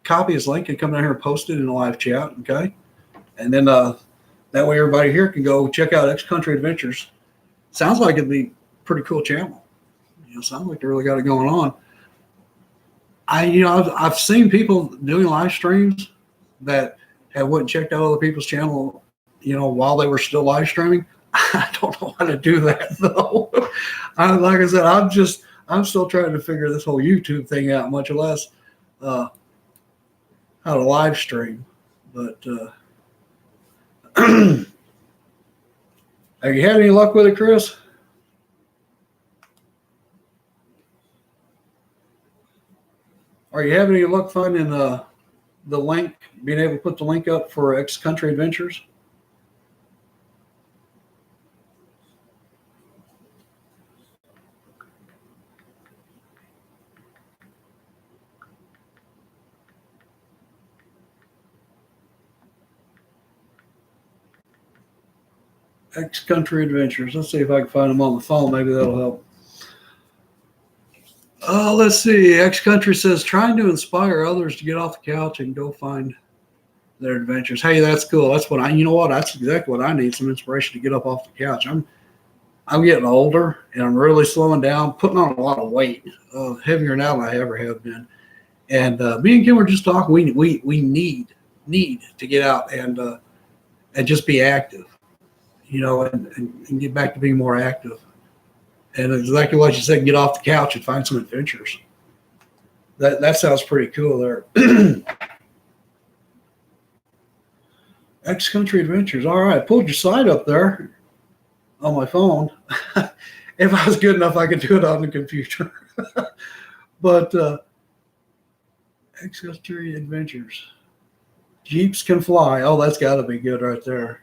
copy his link and come down here and post it in a live chat, okay? And then that way everybody here can go check out X Country Adventures. Sounds like it'd be a pretty cool channel. Sounds like they really got it going on. I've seen people doing live streams that have went and checked out other people's channel, while they were still live streaming. I don't know how to do that though. Like I said, I'm still trying to figure this whole YouTube thing out, much less how to live stream. But have you had any luck with it, Chris? Are you having any luck finding the link, being able to put the link up for X Country Adventures? X Country Adventures. Let's see if I can find them on the phone. Maybe that'll help. Let's see. X Country says, trying to inspire others to get off the couch and go find their adventures. Hey, that's cool. That's what that's exactly what I need. Some inspiration to get up off the couch. I'm getting older and I'm really slowing down, putting on a lot of weight, heavier now than I ever have been. And me and Kim were just talking. We need to get out and just be active, and get back to being more active. And exactly what you said, get off the couch and find some adventures. That sounds pretty cool there. X Country Adventures. All right, pulled your site up there on my phone. If I was good enough, I could do it on the computer. But X Country Adventures. Jeeps can fly. Oh, that's got to be good right there.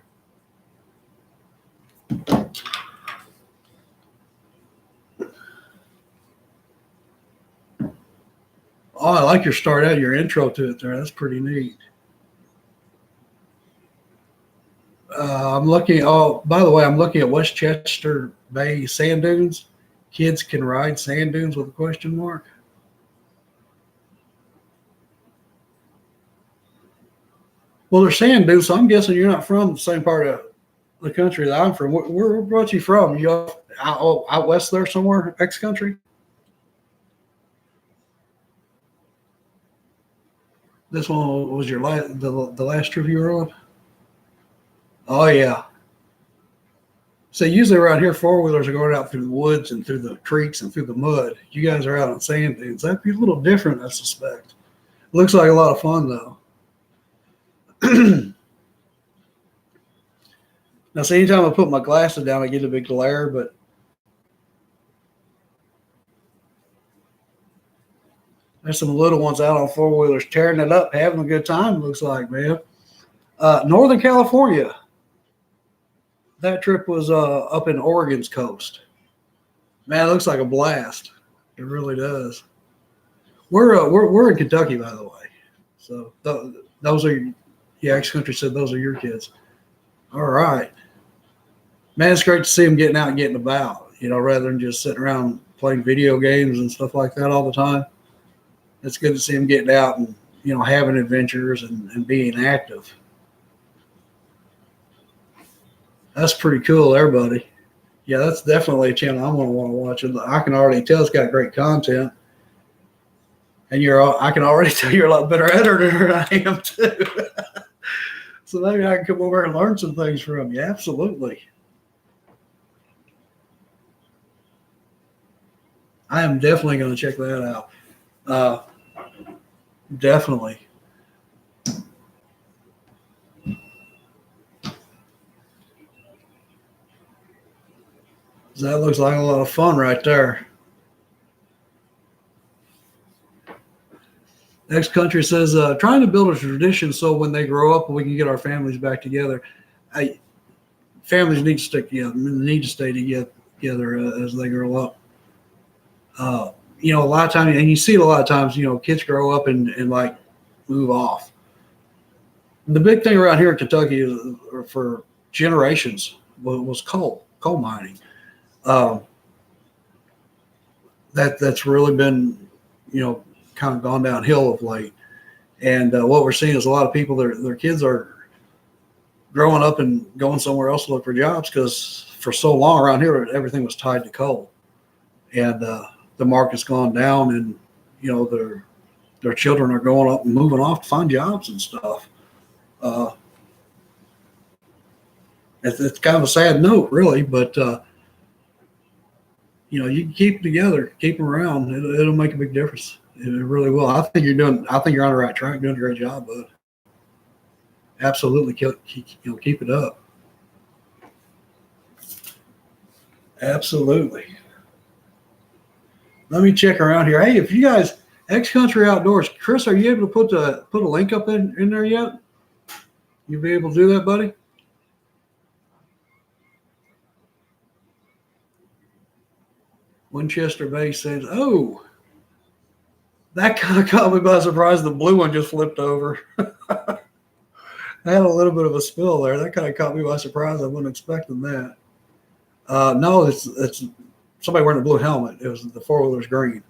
Oh, I like your start out, your intro to it there. That's pretty neat. I'm looking. Oh, by the way, I'm looking at Westchester Bay sand dunes. Kids can ride sand dunes with a question mark. Well, they're sand dunes, so I'm guessing you're not from the same part of the country that I'm from. Where brought you from? You out west there somewhere, X country? This one was your the last trip you were on? Oh yeah. So usually around here, four-wheelers are going out through the woods and through the creeks and through the mud. You guys are out on sand dunes. That'd be a little different, I suspect. Looks like a lot of fun though. Now, see, anytime I put my glasses down, I get a big glare, but there's some little ones out on four-wheelers tearing it up, having a good time, looks like, man. Northern California. That trip was up in Oregon's coast. Man, it looks like a blast. It really does. We're in Kentucky, by the way. So those are, yeah, X Country said those are your kids. All right. Man, it's great to see them getting out and getting about, rather than just sitting around playing video games and stuff like that all the time. It's good to see them getting out and, having adventures and being active. That's pretty cool there, buddy. Yeah, that's definitely a channel I'm going to want to watch. I can already tell it's got great content. And I can already tell you're a lot better editor than I am too. So maybe I can come over and learn some things from you. Absolutely. I am definitely going to check that out. Definitely. That looks like a lot of fun right there. Next country says, trying to build a tradition so when they grow up, we can get our families back together. Families need to stick together, need to stay together as they grow up. A lot of times, and you see it a lot of times, kids grow up and like move off. The big thing around here in Kentucky is, for generations was coal mining. That's really been, kind of gone downhill of late. And what we're seeing is a lot of people, their kids are growing up and going somewhere else to look for jobs because for so long around here, everything was tied to coal. And the market's gone down and, their children are going up and moving off to find jobs and stuff. It's kind of a sad note, really, but you can keep them together, keep them around. It'll make a big difference. It really will. I think you're on the right track, doing a great job, bud. Absolutely, keep it up. Absolutely. Let me check around here. Hey, if you guys, X Country Outdoors, Chris, are you able to put a link up in there yet? You be able to do that, buddy? Winchester Bay says, oh, that kind of caught me by surprise. The blue one just flipped over. I had a little bit of a spill there. That kind of caught me by surprise. I wasn't expecting that. No, it's somebody wearing a blue helmet. It was the four-wheeler's green.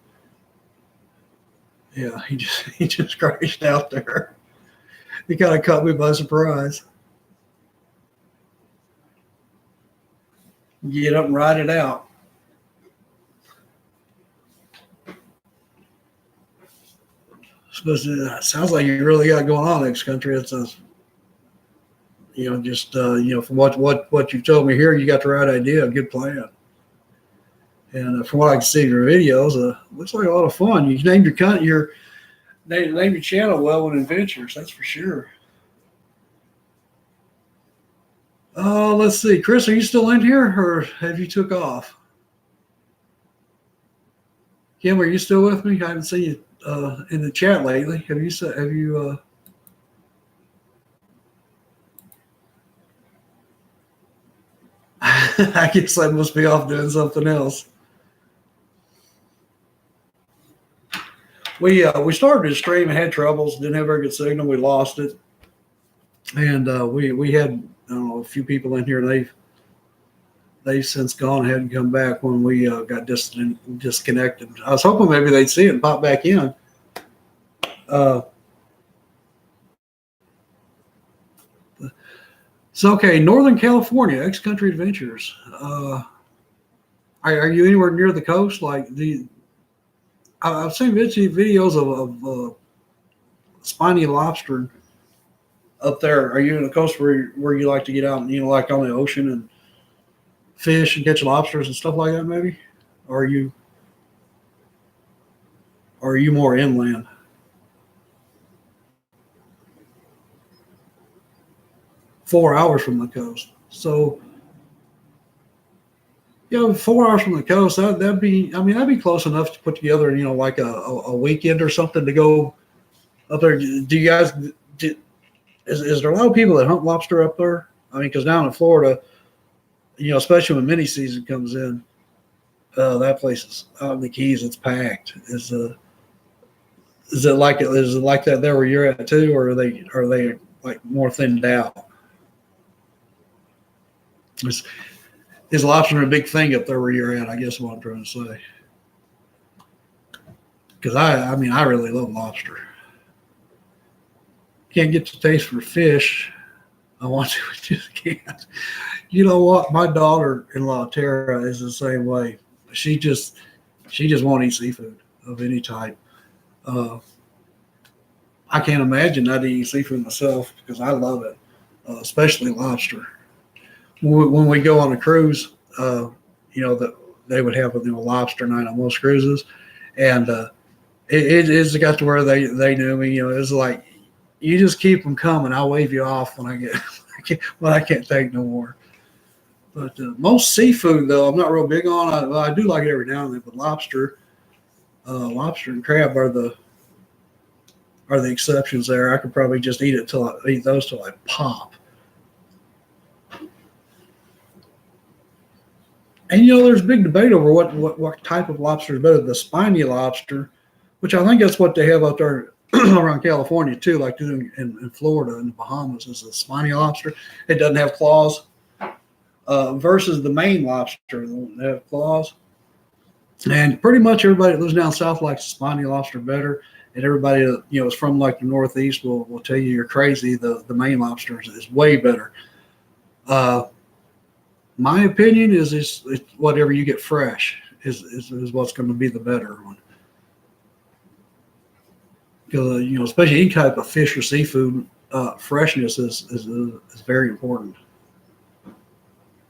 Yeah, he just crashed out there. He kind of caught me by surprise. Get up and ride it out. It sounds like you really got going on in this country. It's a, just from what you've told me here, you got the right idea, a good plan. And from what I can see in your videos, looks like a lot of fun. You named your named your channel Wellwood Adventures, that's for sure. Let's see, Chris, are you still in here, or have you took off? Kim, are you still with me? I haven't seen you in the chat lately. Have you? I guess I must be off doing something else. We started to stream and had troubles. Didn't have very good signal. We lost it, and we had, I don't know, a few people in here. They've since gone ahead and come back when we got disconnected. I was hoping maybe they'd see it and pop back in. So, okay, Northern California, X-Country Adventures. Are you anywhere near the coast? Like I've seen videos of spiny lobster up there. Are you in the coast where you like to get out and, like on the ocean and fish and catch lobsters and stuff like that, maybe? Or are you more inland? Four hours from the coast. So, 4 hours from the coast, that'd be close enough to put together, like a weekend or something to go up there. Do you guys, is there a lot of people that hunt lobster up there? I mean, because down in Florida, especially when mini season comes in, that place is out in the Keys. It's packed. Is it like that there where you're at too, or are they like more thinned out? Is lobster a big thing up there where you're at? I guess is what I'm trying to say. Because I really love lobster. Can't get the taste for fish. I want to, just can't. You know what? My daughter-in-law Tara is the same way. She just won't eat seafood of any type. I can't imagine not eating seafood myself because I love it, especially lobster. When we go on a cruise, that they would have a lobster night on most cruises, and it's got to where they knew me. It's like you just keep them coming. I'll wave you off when I can't take no more. But most seafood, though, I'm not real big on. I do like it every now and then, but lobster and crab are the exceptions there. I could probably just eat those till I pop. And there's big debate over what type of lobster is better. The spiny lobster, which I think that's what they have out there around California too, like doing in Florida and the Bahamas, is a spiny lobster. It doesn't have claws. Versus the Maine lobster, the one that have claws. And pretty much everybody that lives down south likes the spiny lobster better. And everybody that is from like the Northeast will tell you you're crazy. The Maine lobster is way better. My opinion is it's whatever you get fresh is what's going to be the better one. Because especially any type of fish or seafood, freshness is very important.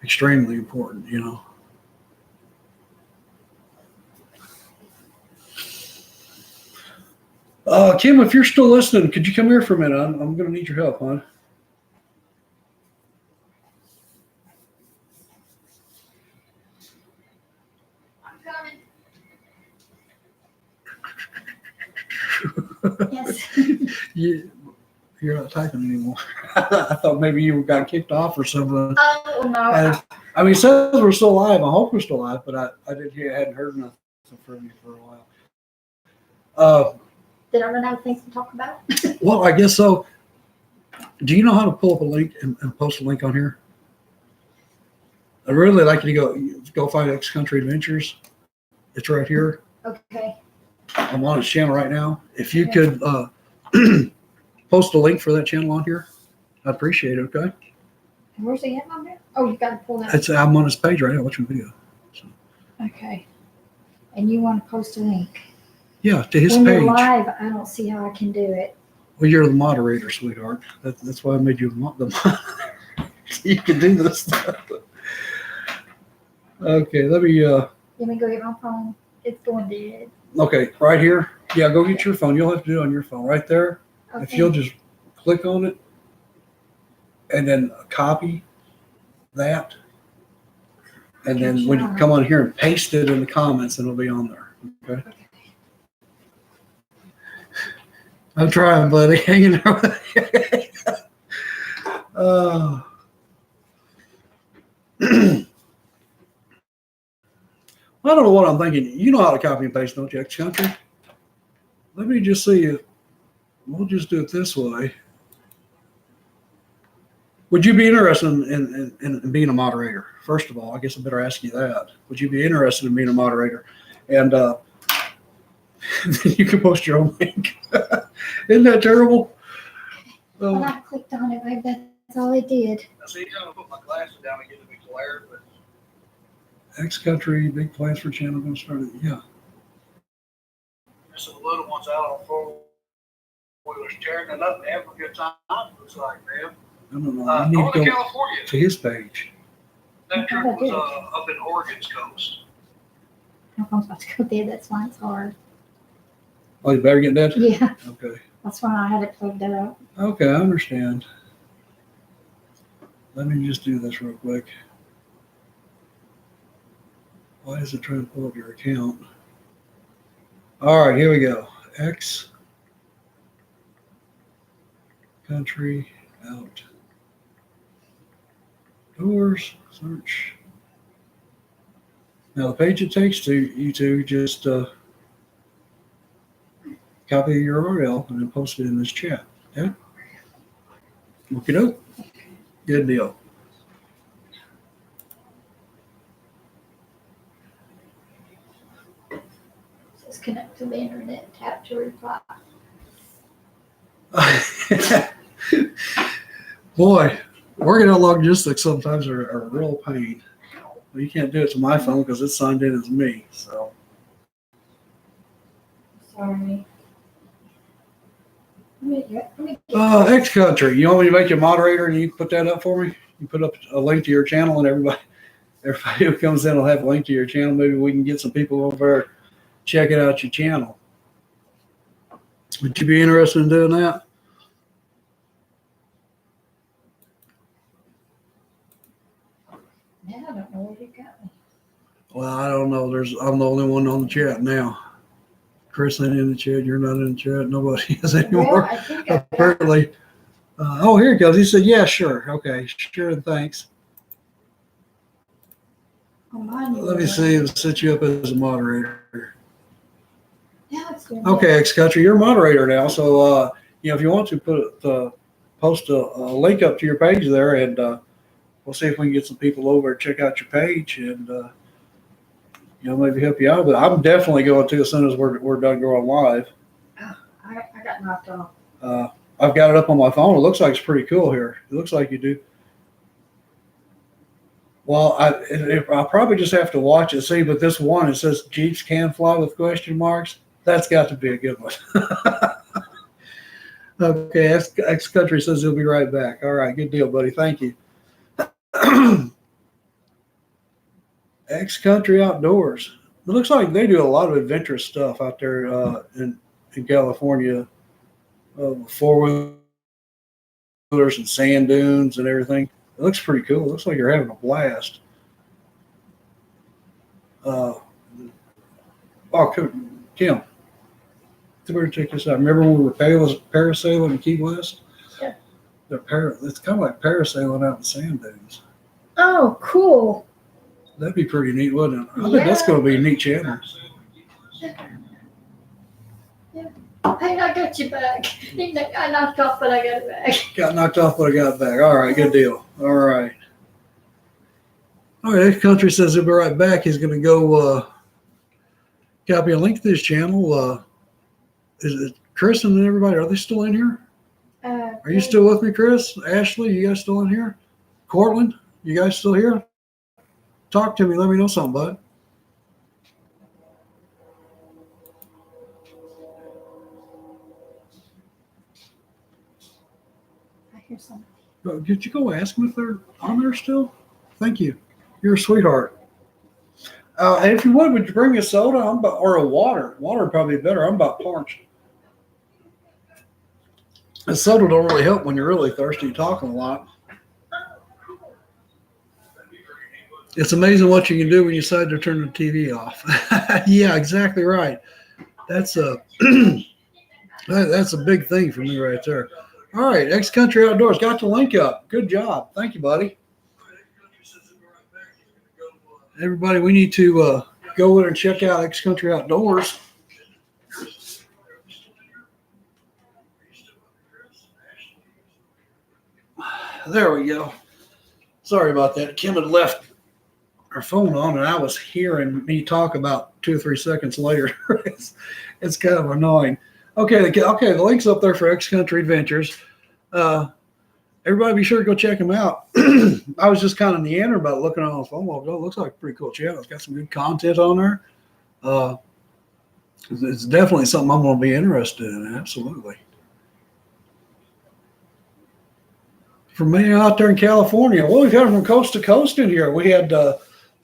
Extremely important, Kim, if you're still listening, could you come here for a minute? I'm going to need your help, hon. Yes. You're not typing anymore. I thought maybe you got kicked off or something. Oh, no. It says we're still live. I hope we're still live, but I hadn't heard nothing from you for a while. Did I run out of things to talk about? Well, I guess so. Do you know how to pull up a link and post a link on here? I'd really like you to go find X-Country Adventures. It's right here. Okay. I'm on his channel right now. If you could post a link for that channel on here, I appreciate it. Okay. Where's he at on there? Oh, you got to pull that. I'm on his page right now watching the video. So. Okay. And you want to post a link? Yeah, to his When you're page. live, I don't see how I can do it. Well, you're the moderator, sweetheart. That's why I made you the moderator. So you can do this stuff. Okay, let me. Let me go get my phone. It's going dead. Okay, right here. Yeah, go get your phone. You'll have to do it on your phone right there. Okay. If you'll just click on it and then copy that, and then when you come on here and paste it in the comments, and it'll be on there. Okay. I'm trying, buddy. Hanging there. I don't know what I'm thinking. You know how to copy and paste, don't you, X Country? Let me just see if we'll just do it this way. Would you be interested in being a moderator? First of all, I guess I better ask you that. Would you be interested in being a moderator? And then you can post your own link. Isn't that terrible? When I clicked on it, babe, that's all it did. I see, I'm going to put my glasses down and get a big glare, but X Country, big plans for channel going to start it. Yeah. There's some little ones out on four-wheelers tearing it up and having a good time, looks like, man. I don't know. You need to go California. To his page. That trip was up in Oregon's coast. If I'm supposed to go there, that's why it's hard. Oh, you better get that? Yeah. Okay. That's why I had it plugged up. Okay, I understand. Let me just do this real quick. Why is it trying to pull up your account? All right, here we go. X Country out. Doors, search. Now the page it takes to you to just copy your URL and then post it in this chat. Okay? Look it up. Good deal. Just connect to the internet, tap to reply. Boy, working on logistics sometimes are a real pain. Well, you can't do it to my phone because it's signed in as me. So. Sorry. X Country, you want me to make you a moderator and you put that up for me? You put up a link to your channel and everybody who comes in will have a link to your channel. Maybe we can get some people over there checking out your channel. Would you be interested in doing that? Now I don't know where to go. Well, I don't know. I'm the only one on the chat now. Chris ain't in the chat. You're not in the chat. Nobody is anymore. Well, I think apparently. Oh, here it goes. He said, yeah, sure. Okay, sure, and thanks. Let me see if set you up as a moderator. Yeah, it's okay, X Country, you're a moderator now. So, if you want to post a link up to your page there, and we'll see if we can get some people over and check out your page and maybe help you out. But I'm definitely going to as soon as we're done going live. I got knocked off. I've got it up on my phone. It looks like it's pretty cool here. It looks like you do. Well, I'll probably just have to watch it, see. But this one, it says Jeeps can fly with question marks. That's got to be a good one. Okay, X Country says he'll be right back. All right, good deal, buddy. Thank you. X Country Outdoors. It looks like they do a lot of adventurous stuff out there in California. Four-wheelers and sand dunes and everything. It looks pretty cool. It looks like you're having a blast. Kim, better check this out. Remember when we were parasailing in Key West? Yeah. It's kind of like parasailing out in sand dunes. Oh, cool. That'd be pretty neat, wouldn't it? I think that's going to be a neat channel. Yeah. Hey, I got you back. I knocked off, but I got it back. Got knocked off, but I got it back. All right, good deal. All right. All right, X Country says he'll be right back. He's going to go copy a link to this channel. Is it Chris and everybody? Are they still in here? Are you still with me, Chris? Ashley, you guys still in here? Cortland, you guys still here? Talk to me. Let me know something, bud. hear something. Did you go ask them if they're on there still? Thank you. You're a sweetheart. And if you would you bring me a soda or a water? Water would probably be better. I'm about parched. A soda don't really help when you're really thirsty. You're talking a lot. It's amazing what you can do when you decide to turn the TV off. Yeah, exactly right. That's a that's a big thing for me right there. All right, X Country Outdoors got the link up. Good job. Thank you, buddy. Everybody, we need to go in and check out X Country Outdoors. There we go. Sorry about that. Kim had left her phone on, and I was hearing me talk about 2 or 3 seconds later. it's kind of annoying. Okay, the link's up there for X Country Adventures. Everybody be sure to go check them out. I was just kind of neandering about looking on the phone. Well, it looks like a pretty cool channel. It's got some good content on there. It's definitely something I'm going to be interested in. Absolutely. From me out there in California, well, we've had from coast to coast in here. We had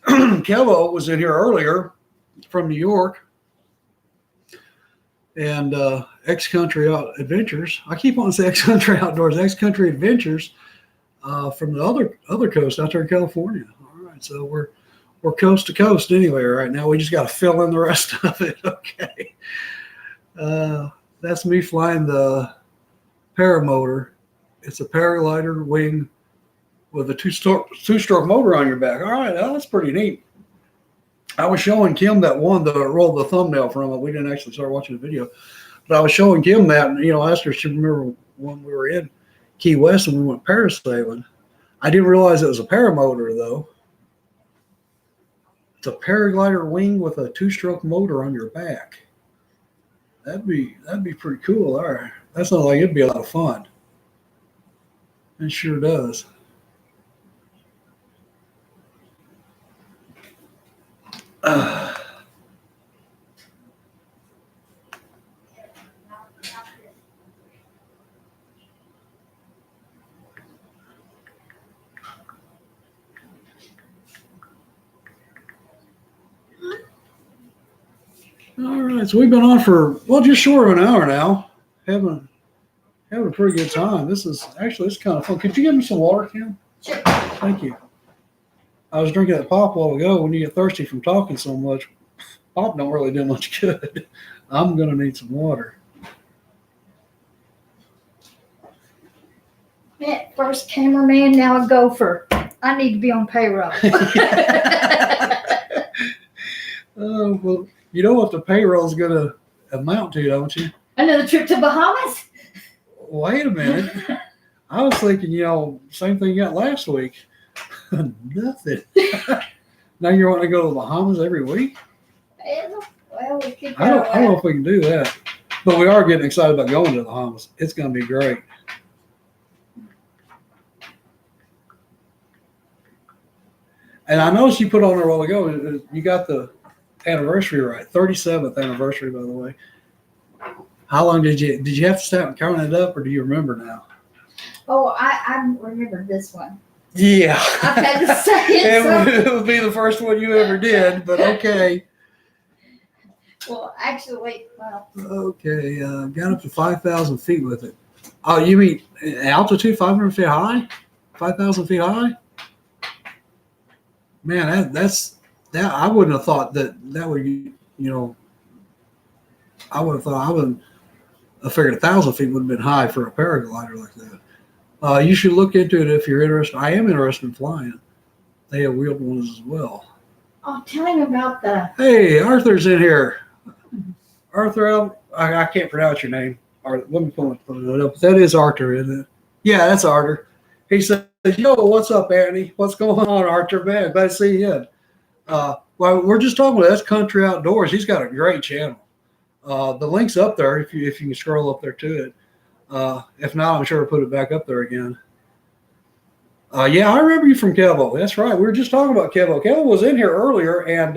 Kevo was in here earlier from New York. And X Country Adventures. I keep on saying X Country Outdoors, X Country Adventures from the other coast out there in California. All right, so we're coast to coast anyway right now. We just got to fill in the rest of it. Okay, that's me flying the paramotor. It's a paraglider wing with a two-stroke motor on your back. All right, that's pretty neat. I was showing Kim that one that rolled the thumbnail from it. We didn't actually start watching the video, but I was showing Kim that, and asked her if she remember when we were in Key West and we went parasailing. I didn't realize it was a paramotor though. It's a paraglider wing with a two-stroke motor on your back. That'd be pretty cool. All right, that sounds like it'd be a lot of fun. It sure does. All right, so we've been on for just short of an hour now, having a pretty good time. It's kind of fun. Could you give me some water, Kim? Sure. Thank you. I was drinking that pop a while ago. When you get thirsty from talking so much, pop don't really do much good. I'm gonna need some water. Man, first cameraman, now a gopher. I need to be on payroll. Oh, well, you know what the payroll's going to amount to, don't you? Another trip to Bahamas? Wait a minute. I was thinking, same thing you got last week. Nothing. Now you're wanting to go to the Bahamas every week? Well, we could go. I don't know if we can do that. But we are getting excited about going to the Bahamas. It's going to be great. And I noticed you put on there a while ago, you got the anniversary right. 37th anniversary, by the way. How long did you have to stop and count it up, or do you remember now? Oh, I remember this one. Yeah. I've had to say it. It would be the first one you ever did, but okay. Well, actually, Okay, got up to 5,000 feet with it. Oh, you mean altitude 500 feet high? 5,000 feet high? Man, that's I wouldn't have thought that would, I would have figured 1,000 feet would have been high for a paraglider like that. You should look into it if you're interested. I am interested in flying. They have wheeled ones as well. oh, tell him about the. Hey, Arthur's in here. Arthur, I can't pronounce your name. Let me pull it up. That is Arthur, isn't it? Yeah, that's Arthur. He says, yo, what's up, Anthony? What's going on, Arthur? Man, glad to see you in. Well, we're just talking about X Country Outdoors. He's got a great channel. The link's up there if you can scroll up there to it. If not, I'm sure I'll put it back up there again. Yeah, I remember you from Kevo. That's right. We were just talking about Kevo. Kevo was in here earlier, and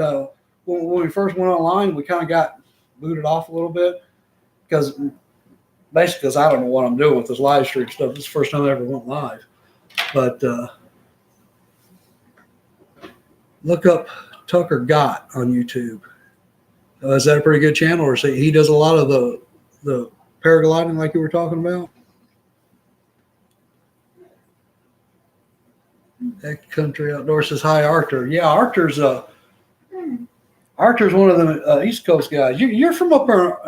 when we first went online, we kind of got booted off a little bit because basically because I don't know what I'm doing with this live stream stuff. This is the first time I ever went live. But look up Tucker Gott on YouTube. Is that a pretty good channel, or he does a lot of the paragliding like you were talking about? That Country Outdoors says hi, Arthur. Yeah, Arthur's one of the East Coast guys. You're from up there.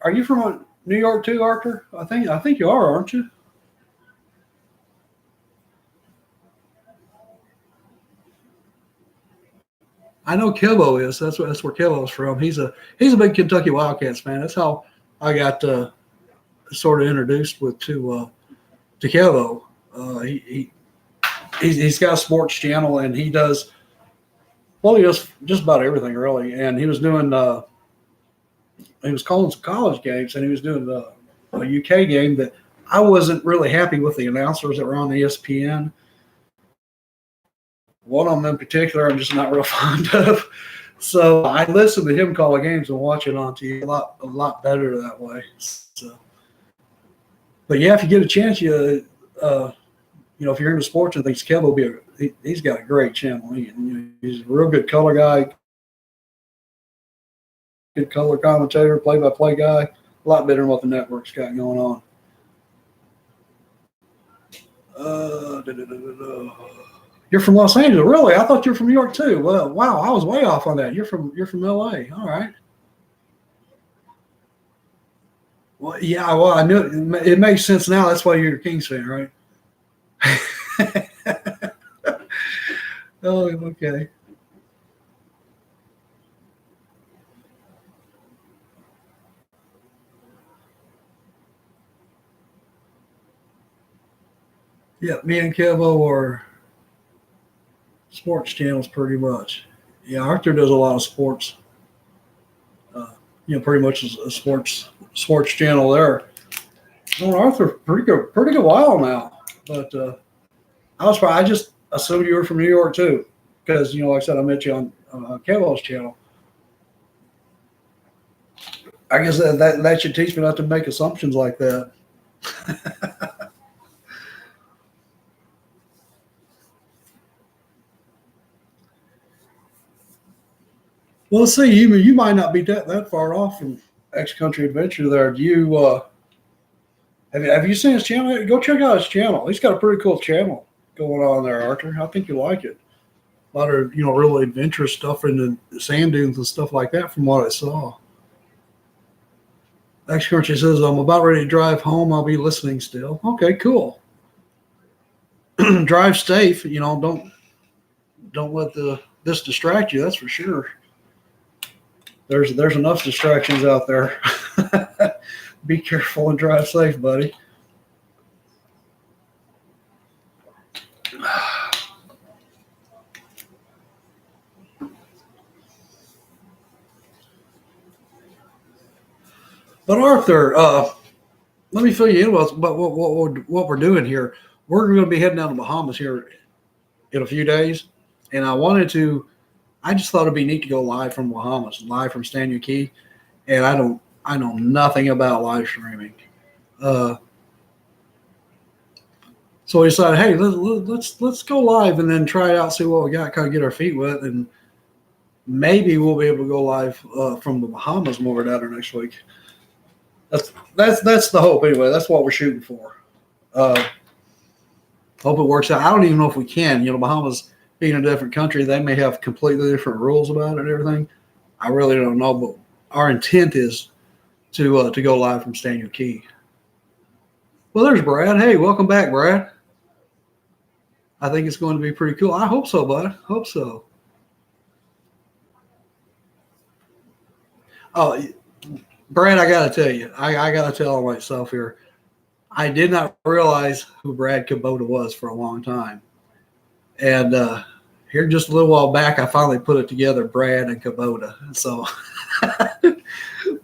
Are you from New York too, Arthur? I think you are, aren't you? I know Kevo is. That's where Kevo's from. He's a big Kentucky Wildcats fan. That's how I got sort of introduced to Kevo. He's got a sports channel, and he does just about everything really. And he was doing he was calling some college games, and he was doing a UK game that I wasn't really happy with the announcers that were on ESPN. One of them in particular, I'm just not real fond of. So I listened to him call the games and watch it on TV a lot better that way. So, but yeah, if you get a chance, if you're into sports and things, Kev will be he's got a great channel. He's a real good color guy, good color commentator, play-by-play guy. A lot better than what the network's got going on. You're from Los Angeles, really? I thought you were from New York too. Well, wow, I was way off on that. You're from LA. All right. Well, yeah. Well, I knew it makes sense now. That's why you're a Kings fan, right? Oh, okay. Yeah, me and Kevo are sports channels pretty much. Yeah, Arthur does a lot of sports. Pretty much a sports channel there. Well, Arthur, pretty good while now. But I just assumed you were from New York too, because like I said, I met you on Kevo's channel. I guess that should teach me not to make assumptions like that. Well, let's see. You might not be that far off from X Country Adventure there. Do you have you seen his channel? Go check out his channel. He's got a pretty cool channel going on there, Arthur. I think you like it. A lot of really adventurous stuff in the sand dunes and stuff like that. From what I saw. X Country says I'm about ready to drive home. I'll be listening still. Okay, cool. Drive safe. Don't let this distract you. That's for sure. There's enough distractions out there. Be careful and drive safe, buddy. But Arthur, let me fill you in about what we're doing here. We're going to be heading down to Bahamas here in a few days, and I just thought it'd be neat to go live from Bahamas, live from Stanley Key, and I know nothing about live streaming. So we decided, hey, let's go live and then try it out, see what we got, kind of get our feet wet, and maybe we'll be able to go live from the Bahamas when we're down there next week. That's the hope anyway. That's what we're shooting for. Hope it works out. I don't even know if we can. Bahamas being a different country, they may have completely different rules about it and everything. I really don't know, but our intent is to go live from Stanley Key. Well, there's Brad. Hey, welcome back, Brad. I think it's going to be pretty cool. I hope so, bud. Hope so. Oh, Brad, I got to tell you, I got to tell myself here, I did not realize who Brad Kubota was for a long time. And here just a little while back, I finally put it together, Brad and Kubota. So,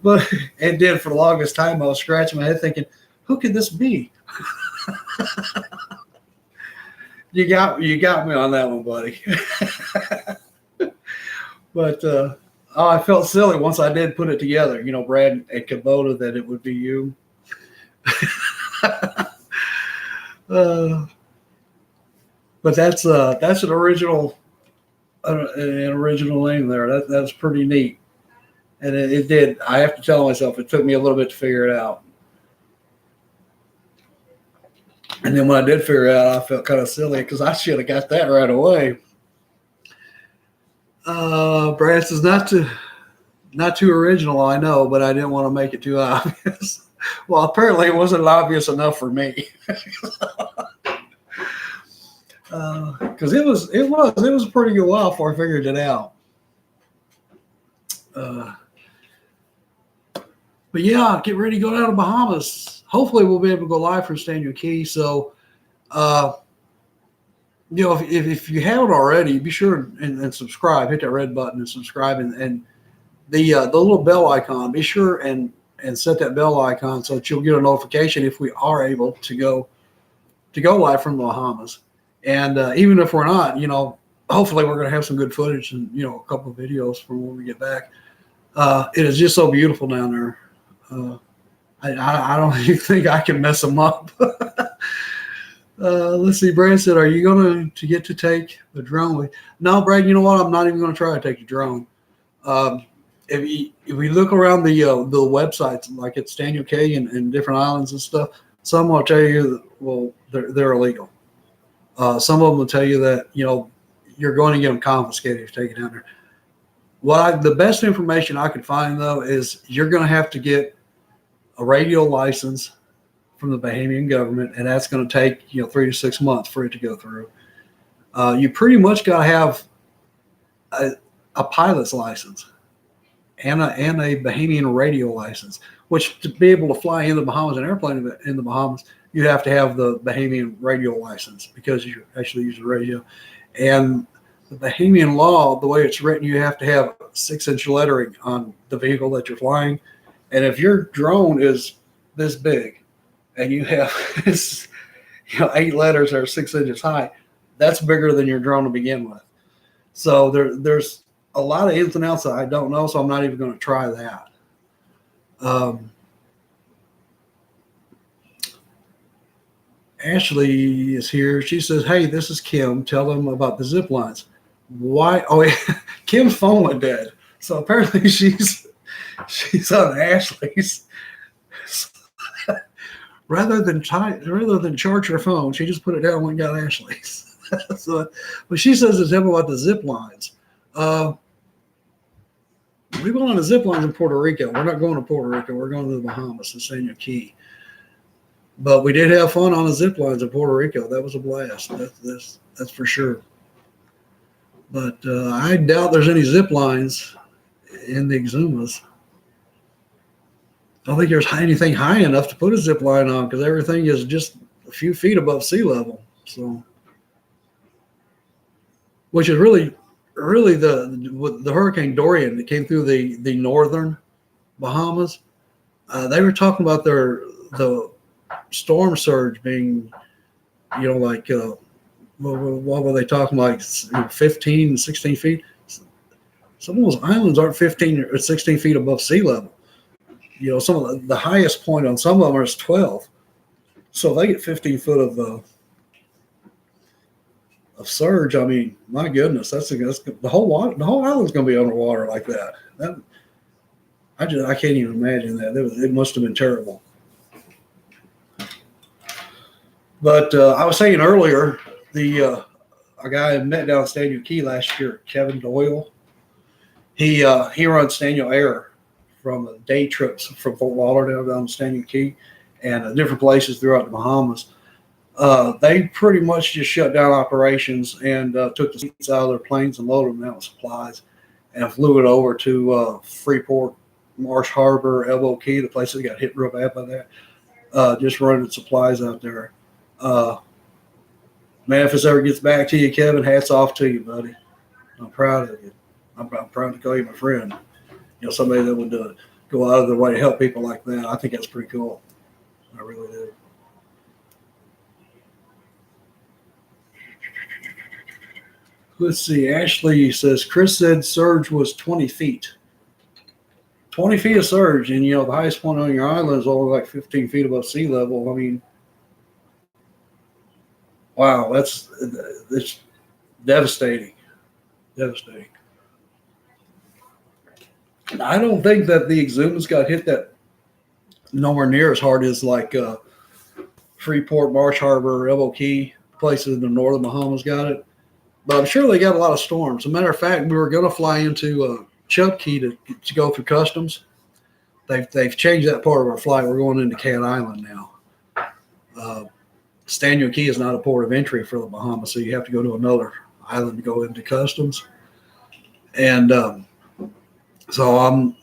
but it did for the longest time. I was scratching my head thinking, who could this be? You got me on that one, buddy. But I felt silly once I did put it together. Brad and Kubota, that it would be you. uh, but that's an original name there. That's pretty neat. And it did. I have to tell myself it took me a little bit to figure it out. And then when I did figure it out, I felt kind of silly because I should have got that right away. Brass is not too original, I know, but I didn't want to make it too obvious. Well, apparently it wasn't obvious enough for me. Because it was a pretty good while before I figured it out. But yeah, get ready to go down to Bahamas. Hopefully, we'll be able to go live from Staniel Key. So, if you haven't already, be sure and subscribe. Hit that red button and subscribe, and the little bell icon. Be sure and set that bell icon so that you'll get a notification if we are able to go live from the Bahamas. And even if we're not, hopefully we're going to have some good footage and a couple of videos from when we get back. It is just so beautiful down there. I don't even think I can mess them up. Let's see. Brad said, "Are you going to get to take the drone?" No, Brad. You know what? I'm not even going to try to take the drone. If we look around the websites, like at Staniel Cay and different islands and stuff, some will tell you that, they're illegal. Some of them will tell you that you're going to get them confiscated if you take it down there. The best information I could find though is you're going to have to get a radio license from the Bahamian government, and that's going to take 3 to 6 months for it to go through. You pretty much got to have a pilot's license and a Bahamian radio license, which to be able to fly in the Bahamas, an airplane in the Bahamas, you have to have the Bahamian radio license because you actually use the radio. And the Bahamian law, the way it's written, you have to have 6-inch lettering on the vehicle that you're flying. And if your drone is this big and you have 8 letters that are 6 inches high, that's bigger than your drone to begin with. So there's a lot of ins and outs that I don't know, so I'm not even going to try that. Ashley is here. She says, "Hey, this is Kim. Tell them about the zip lines." Why? Oh, yeah. Kim's phone went dead. So apparently she's on Ashley's. rather than charge her phone, she just put it down and went and got Ashley's. But she says it's about the zip lines. We're going on the zip lines in Puerto Rico. We're not going to Puerto Rico. We're going to the Bahamas, the Staniel Key. But we did have fun on the zip lines in Puerto Rico. That was a blast. That's for sure. But I doubt there's any zip lines in the Exumas. I don't think there's anything high enough to put a zip line on because everything is just a few feet above sea level. So, which is really the Hurricane Dorian that came through the northern Bahamas. They were talking about the storm surge being, what were they talking, like 15, 16 feet? Some of those islands aren't 15 or 16 feet above sea level. Some of the highest point on some of them is 12. So if they get 15 foot of surge, I mean, my goodness, that's the whole island's going to be underwater like that. I can't even imagine that. It must have been terrible. But I was saying earlier, a guy I met down at Staniel Key last year, Kevin Doyle, he runs Staniel Air from day trips from Fort Lauderdale down to Staniel Key and different places throughout the Bahamas. They pretty much just shut down operations and took the seats out of their planes and loaded them down with supplies and flew it over to Freeport, Marsh Harbor, Elbow Key, the places that got hit real bad by that, just running supplies out there. Man, if this ever gets back to you, Kevin, hats off to you, buddy. I'm proud of you. I'm proud to call you my friend. Somebody that would go out of their way to help people like that. I think that's pretty cool. I really do. Let's see. Ashley says, Chris said surge was 20 feet. 20 feet of surge, and the highest point on your island is only like 15 feet above sea level. I mean, wow, it's devastating. Devastating. I don't think that the Exumas got hit that nowhere near as hard as like Freeport, Marsh Harbor, Elbow Key, places in the northern Bahamas got it. But I'm sure they got a lot of storms. As a matter of fact, we were going to fly into Chub Key to go through customs. They've changed that part of our flight. We're going into Cat Island now. Staniel Key is not a port of entry for the Bahamas, so you have to go to another island to go into customs. And so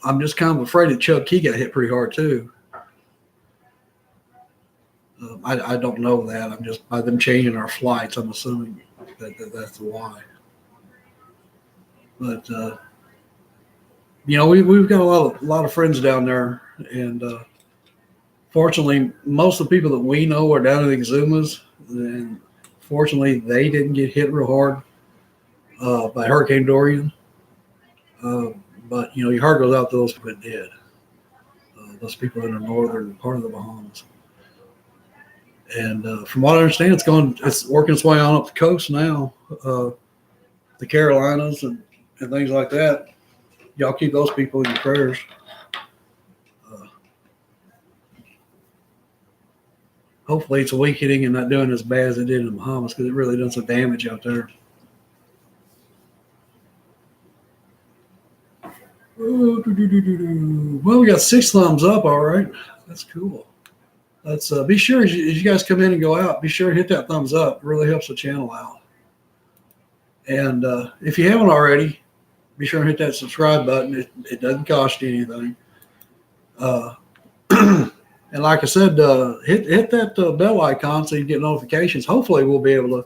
I'm just kind of afraid that Chub Key got hit pretty hard too. I don't know that. I'm just by them changing our flights. I'm assuming that's why. But we've got a lot of friends down there, and fortunately, most of the people that we know are down in the Exumas, and fortunately, they didn't get hit real hard by Hurricane Dorian. But your heart goes out to those people that did. Those people in the northern part of the Bahamas. And from what I understand, it's working its way on up the coast now, the Carolinas and things like that. Y'all keep those people in your prayers. Hopefully it's weakening and not doing as bad as it did in the Bahamas, because it really done some damage out there. Well, we got 6 thumbs up. All right, that's cool. Let's be sure as you guys come in and go out, be sure to hit that thumbs up. It really helps the channel out. And if you haven't already, be sure to hit that subscribe button. It doesn't cost you anything. And like I said, hit that bell icon so you get notifications. Hopefully we'll be able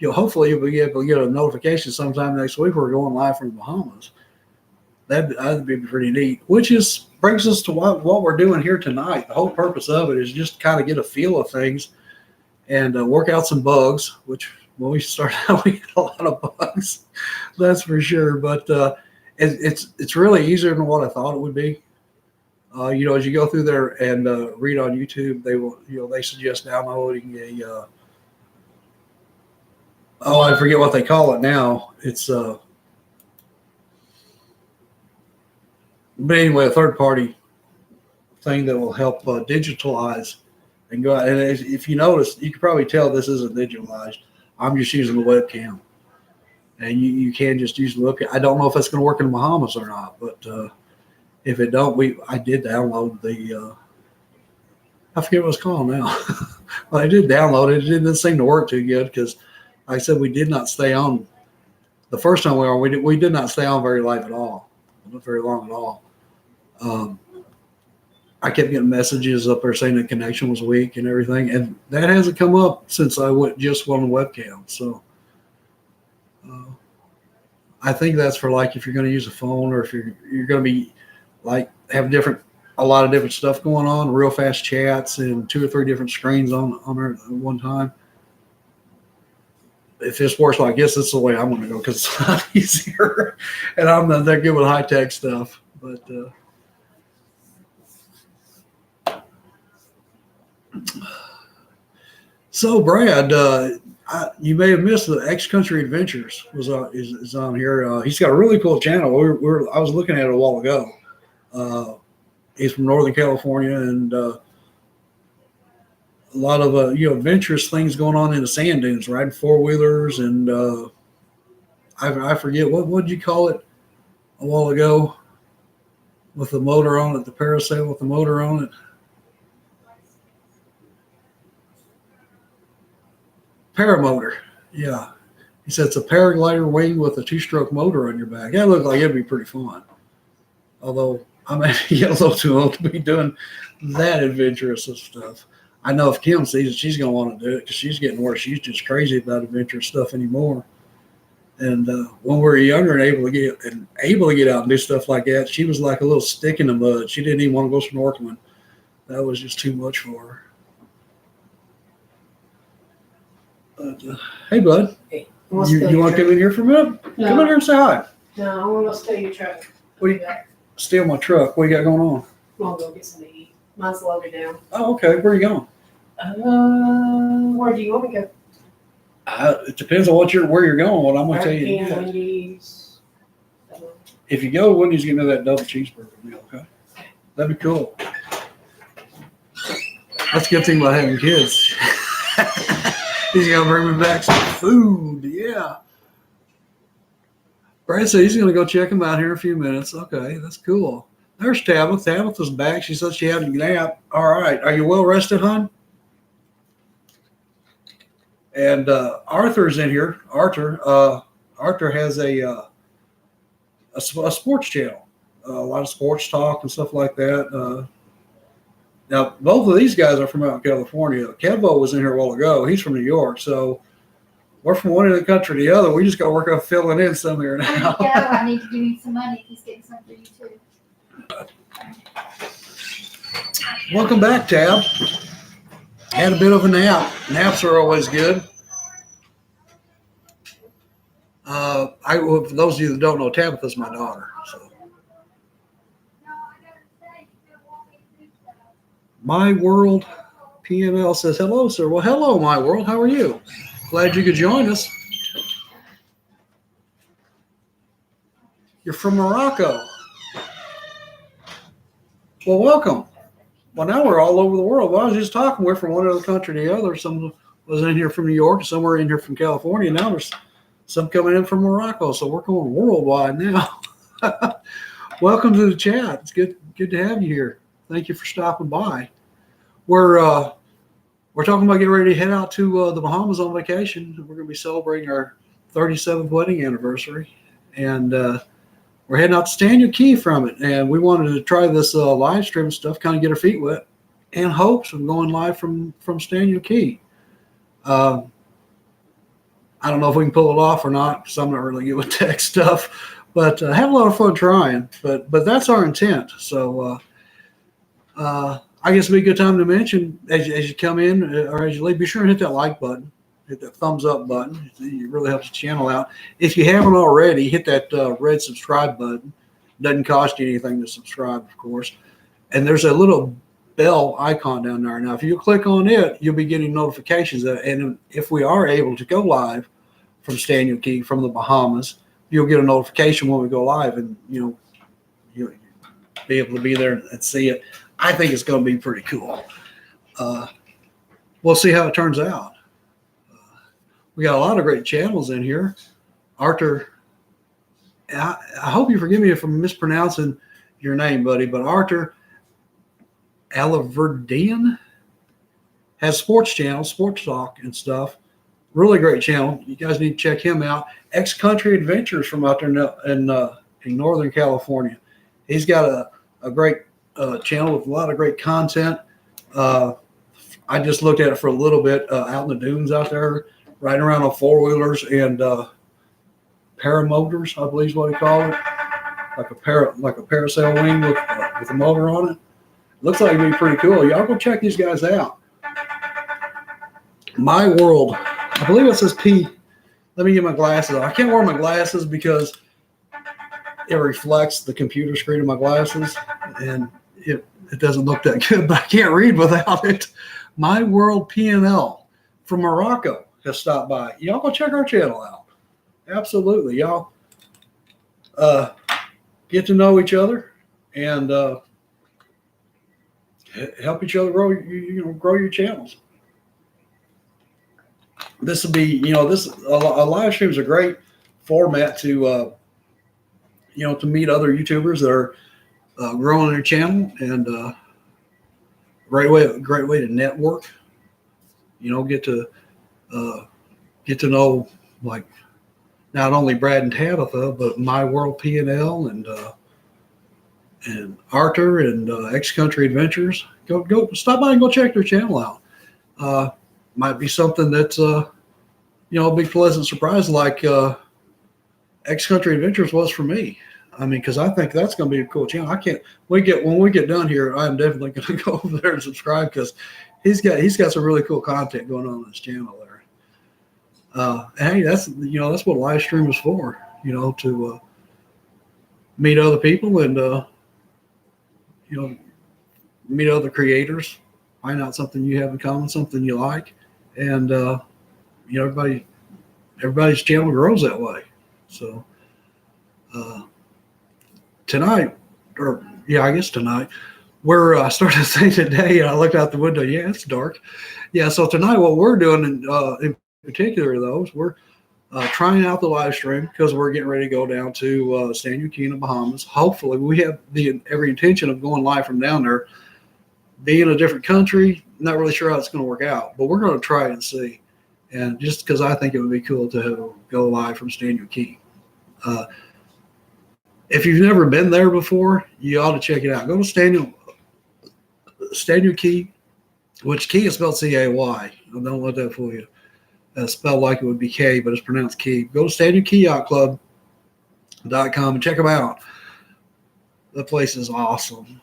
to, hopefully you'll be able to get a notification sometime next week. We're going live from the Bahamas. That'd be pretty neat. Which brings us to what we're doing here tonight. The whole purpose of it is just kind of get a feel of things and work out some bugs, which when we started out, we had a lot of bugs, that's for sure. But it's really easier than what I thought it would be. As you go through there and read on YouTube, they suggest downloading I forget what they call it now. It's but anyway, a third-party thing that will help digitalize and go out. And if you notice, you can probably tell this isn't digitalized. I'm just using the webcam, and you can just use the webcam. I don't know if that's going to work in the Bahamas or not, but if it don't, I did download the I forget what it's called now. Well, I did download it. It didn't seem to work too good because, like I said, we did not stay on. The first time we did not stay on very live at all, not very long at all. I kept getting messages up there saying the connection was weak and everything, and that hasn't come up since I went just on the webcam. So I think that's for like if you're going to use a phone, or if you're going to be like have a lot of different stuff going on, real fast chats and 2 or 3 different screens on there at one time. If this works like this is the way I'm going to go, because it's a lot easier, and I'm not that good with high tech stuff, but. So Brad, you may have missed the X Country Adventures is on here. He's got a really cool channel. I was looking at it a while ago. He's from Northern California, and a lot of adventurous things going on in the sand dunes, riding 4-wheelers, and I forget what did you call it a while ago with the motor on it, the parasail with the motor on it. Paramotor, yeah. He said it's a paraglider wing with a 2-stroke motor on your back. That looked like it'd be pretty fun. Although I'm a little too old to be doing that adventurous of stuff. I know if Kim sees it, she's going to want to do it because she's getting worse. She's just crazy about adventurous stuff anymore. And when we were younger and able to get out and do stuff like that, she was like a little stick in the mud. She didn't even want to go snorkeling. That was just too much for her. But, hey, bud. Hey, you want to come in here for a minute? No. Come in here and say hi. No, I want to steal your truck. What do you? steal my truck. What you got going on? I'm gonna go get some to eat. Mine's loaded down. Oh, okay. Where are you going? Where do you want me to go? It depends on where you're going. What I'm going to tell you. Burger King, Yeah. Wendy's. If you go to Wendy's, give me that double cheeseburger meal, okay? That'd be cool. That's a good thing about having kids. He's going to bring me back some food. Yeah. Brad said he's going to go check him out here in a few minutes. Okay, that's cool. There's Tabitha. Tabitha's back. She said she had a nap. All right. Are you well rested, hon? And Arthur's in here. Arthur has a sports channel, a lot of sports talk and stuff like that. Now, both of these guys are from out in California. Kevo was in here a while ago. He's from New York, so we're from one end of the country to the other. We just got to work on filling in some here now. I need to give you some money. He's getting some for you too. Welcome back, Tab. Had a bit of a nap. Naps are always good. For those of you that don't know, Tabitha's my daughter. So. My World PNL says, hello, sir. Well, hello, My World. How are you? Glad you could join us. You're from Morocco. Well, welcome. Well, now we're all over the world. Well, I was just talking. We're from one end of the country to the other. Some was in here from New York, some were in here from California. Now there's some coming in from Morocco. So we're going worldwide now. Welcome to the chat. It's good to have you here. Thank you for stopping by. We're talking about getting ready to head out to the Bahamas on vacation. We're going to be celebrating our 37th wedding anniversary, and we're heading out to Staniel Key from it. And we wanted to try this live stream stuff, kind of get our feet wet, in hopes of going live from Staniel Key. I don't know if we can pull it off or not, because I'm not really good with tech stuff, but have a lot of fun trying. But that's our intent. So I guess it'd be a good time to mention as you come in or as you leave, be sure and hit that like button, hit that thumbs up button. It really helps the channel out. If you haven't already, hit that red subscribe button. Doesn't cost you anything to subscribe, of course. And there's a little bell icon down there. Now, if you click on it, you'll be getting notifications. And if we are able to go live from Staniel Key, from the Bahamas, you'll get a notification when we go live, and you'll be able to be there and see it. I think it's going to be pretty cool. We'll see how it turns out. We got a lot of great channels in here. Arthur, I hope you forgive me if I'm mispronouncing your name, buddy, but Arthur Alaverdian has sports channels, sports talk and stuff. Really great channel. You guys need to check him out. X-Country Adventures from out there in Northern California. He's got a great channel with a lot of great content. I just looked at it for a little bit out in the dunes out there, riding around on four-wheelers and paramotors, I believe is what he called it, like a parasail wing with a motor on it. Looks like it'd be pretty cool. Y'all go check these guys out. My World, I believe it says P. Let me get my glasses on. I can't wear my glasses because it reflects the computer screen of my glasses, and it doesn't look that good, but I can't read without it. My World PNL from Morocco has stopped by. Y'all go check our channel out. Absolutely. Y'all get to know each other and help each other grow your channels. This will be, a live stream is a great format to to meet other YouTubers that are growing their channel, and great way to network. Get to know, like, not only Brad and Tabitha, but My World PNL and Arthur and X-Country Adventures. Go stop by and go check their channel out. Might be something that's a big pleasant surprise, like X-Country Adventures was for me. I mean, because I think that's going to be a cool channel. When we get done here, I'm definitely going to go over there and subscribe, because he's got some really cool content going on his channel there. Hey, that's what live stream is for. To meet other people and meet other creators, find out something you have in common, something you like, and everybody's channel grows that way. So tonight, I guess tonight, we're starting to say today, and I looked out the window. Yeah, it's dark. Yeah, so tonight what we're doing in particular, though, is we're trying out the live stream because we're getting ready to go down to Stanley Key in the Bahamas. Hopefully, we have every intention of going live from down there. Being a different country, not really sure how it's going to work out, but we're going to try and see. And just because I think it would be cool to go live from Stanley Key. If you've never been there before, you ought to check it out. Go to Stanley Key, which Key is spelled C-A-Y. Don't let that fool you. Spelled like it would be K, but it's pronounced Key. Go to StanleyKeyYachtClub.com and check them out. The place is awesome.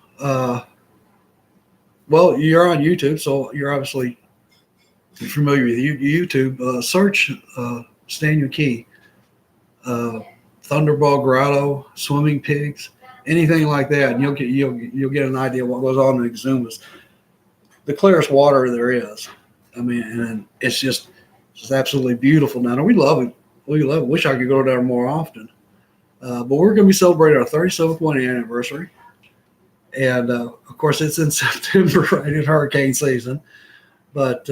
Well, you're on YouTube, so you're obviously familiar with YouTube. Search Stanley Key, Thunderball Grotto, Swimming Pigs, anything like that, and you'll get an idea of what goes on in Exumas. The clearest water there is. I mean, and it's just absolutely beautiful down there. We love it. We love it. Wish I could go down there more often. But we're going to be celebrating our 37th wedding anniversary. And, of course, it's in September, right in hurricane season. But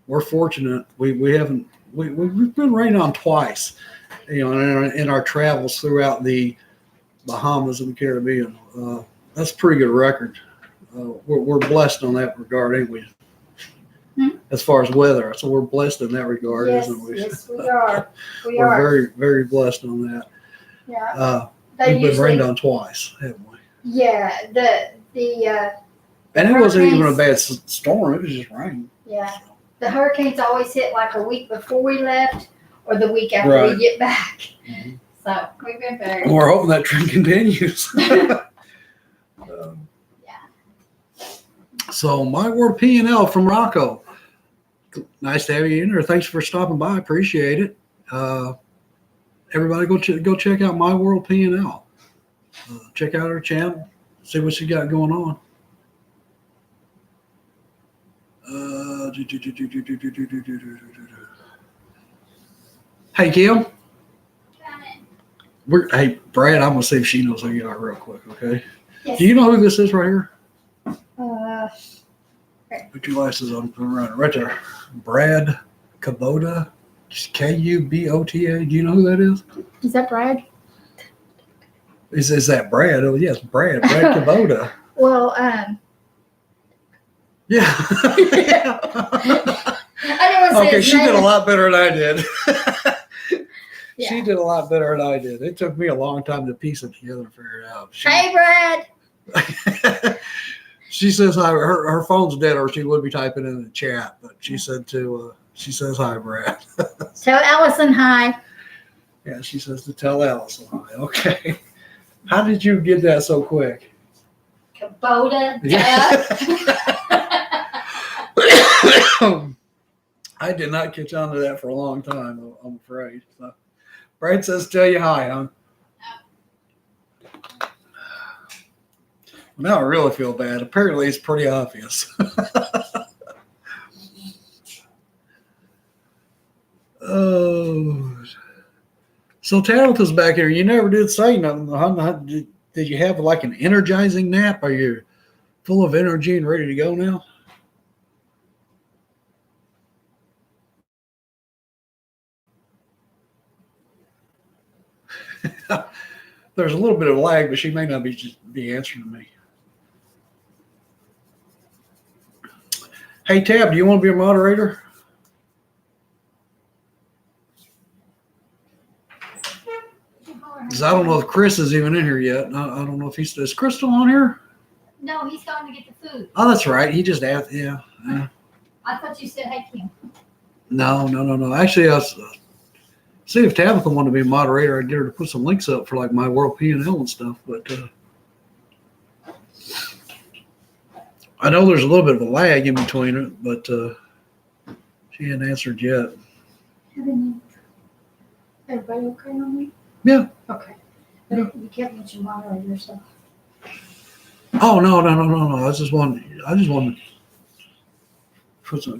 we're fortunate. We've been rained on twice, in our travels throughout the Bahamas and the Caribbean. That's a pretty good record. We're blessed on that regard, ain't we? As far as weather. So we're blessed in that regard, isn't we? Yes, we are. We're very, very blessed on that. Yeah. We've been rained on twice, haven't we? Yeah. And it wasn't even a bad storm. It was just rain. Yeah. The hurricanes always hit like a week before we left or the week after we get back. Mm-hmm. So we've been very. We're hoping that trend continues. So My World P&L from Rocco. Nice to have you in there. Thanks for stopping by. Appreciate it. Everybody go check out My World P&L. Check out her channel. See what she got going on. Hey, Kim. Hey, Brad, I'm going to see if she knows who you are real quick, okay? Yes. Do you know who this is right here? Put your glasses on. Right there. Brad Kubota. Kubota. Do you know who that is? Is that Brad? Is that Brad? Oh, yes, Brad. Brad Kubota. Well, Yeah. I didn't want to say Okay, his she name. did a lot better than I did. Yeah. She did a lot better than I did. It took me a long time to piece it together and figure it out. Hey, Brad. She says hi. Her phone's dead, or she would be typing in the chat. But she said she says hi, Brad. Tell Allison hi. Yeah, she says to tell Allison hi. Okay. How did you get that so quick? Kubota. Yeah. I did not catch on to that for a long time, I'm afraid. So, Brad says, tell you hi, huh? Well, now I really feel bad. Apparently, it's pretty obvious. Oh. So Tabitha's back here. You never did say nothing. Did you have like an energizing nap? Are you full of energy and ready to go now? There's a little bit of lag, but she may not be answering me. Hey, Tab, do you want to be a moderator? Because I don't know if Chris is even in here yet. I don't know if is Crystal on here? No, he's going to get the food. Oh, that's right. He just asked. Yeah. I thought you said hey, Kim. No. Actually, I was see if Tabitha wanted to be a moderator. I'd get her to put some links up for like My World P&L and stuff. But I know there's a little bit of a lag in between it, but she hadn't answered yet. Everybody okay on me? Yeah. Okay. But you can't mention moderator stuff. Oh no. I just wanted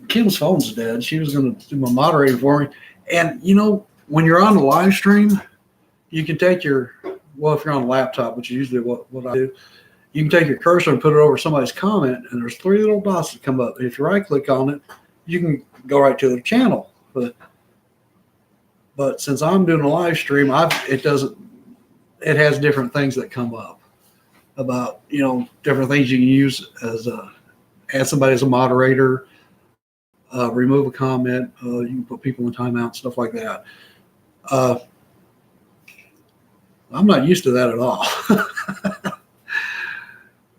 Kim's phone's dead. She was going to do my moderating for me. And when you're on the live stream, you can take your, well, if you're on a laptop, which is usually what I do, you can take your cursor and put it over somebody's comment, and there's 3 little dots that come up. If you right click on it, you can go right to the channel. But since I'm doing a live stream, it has different things that come up about, different things you can use as add somebody as a moderator, remove a comment, you can put people in timeout, stuff like that. I'm not used to that at all.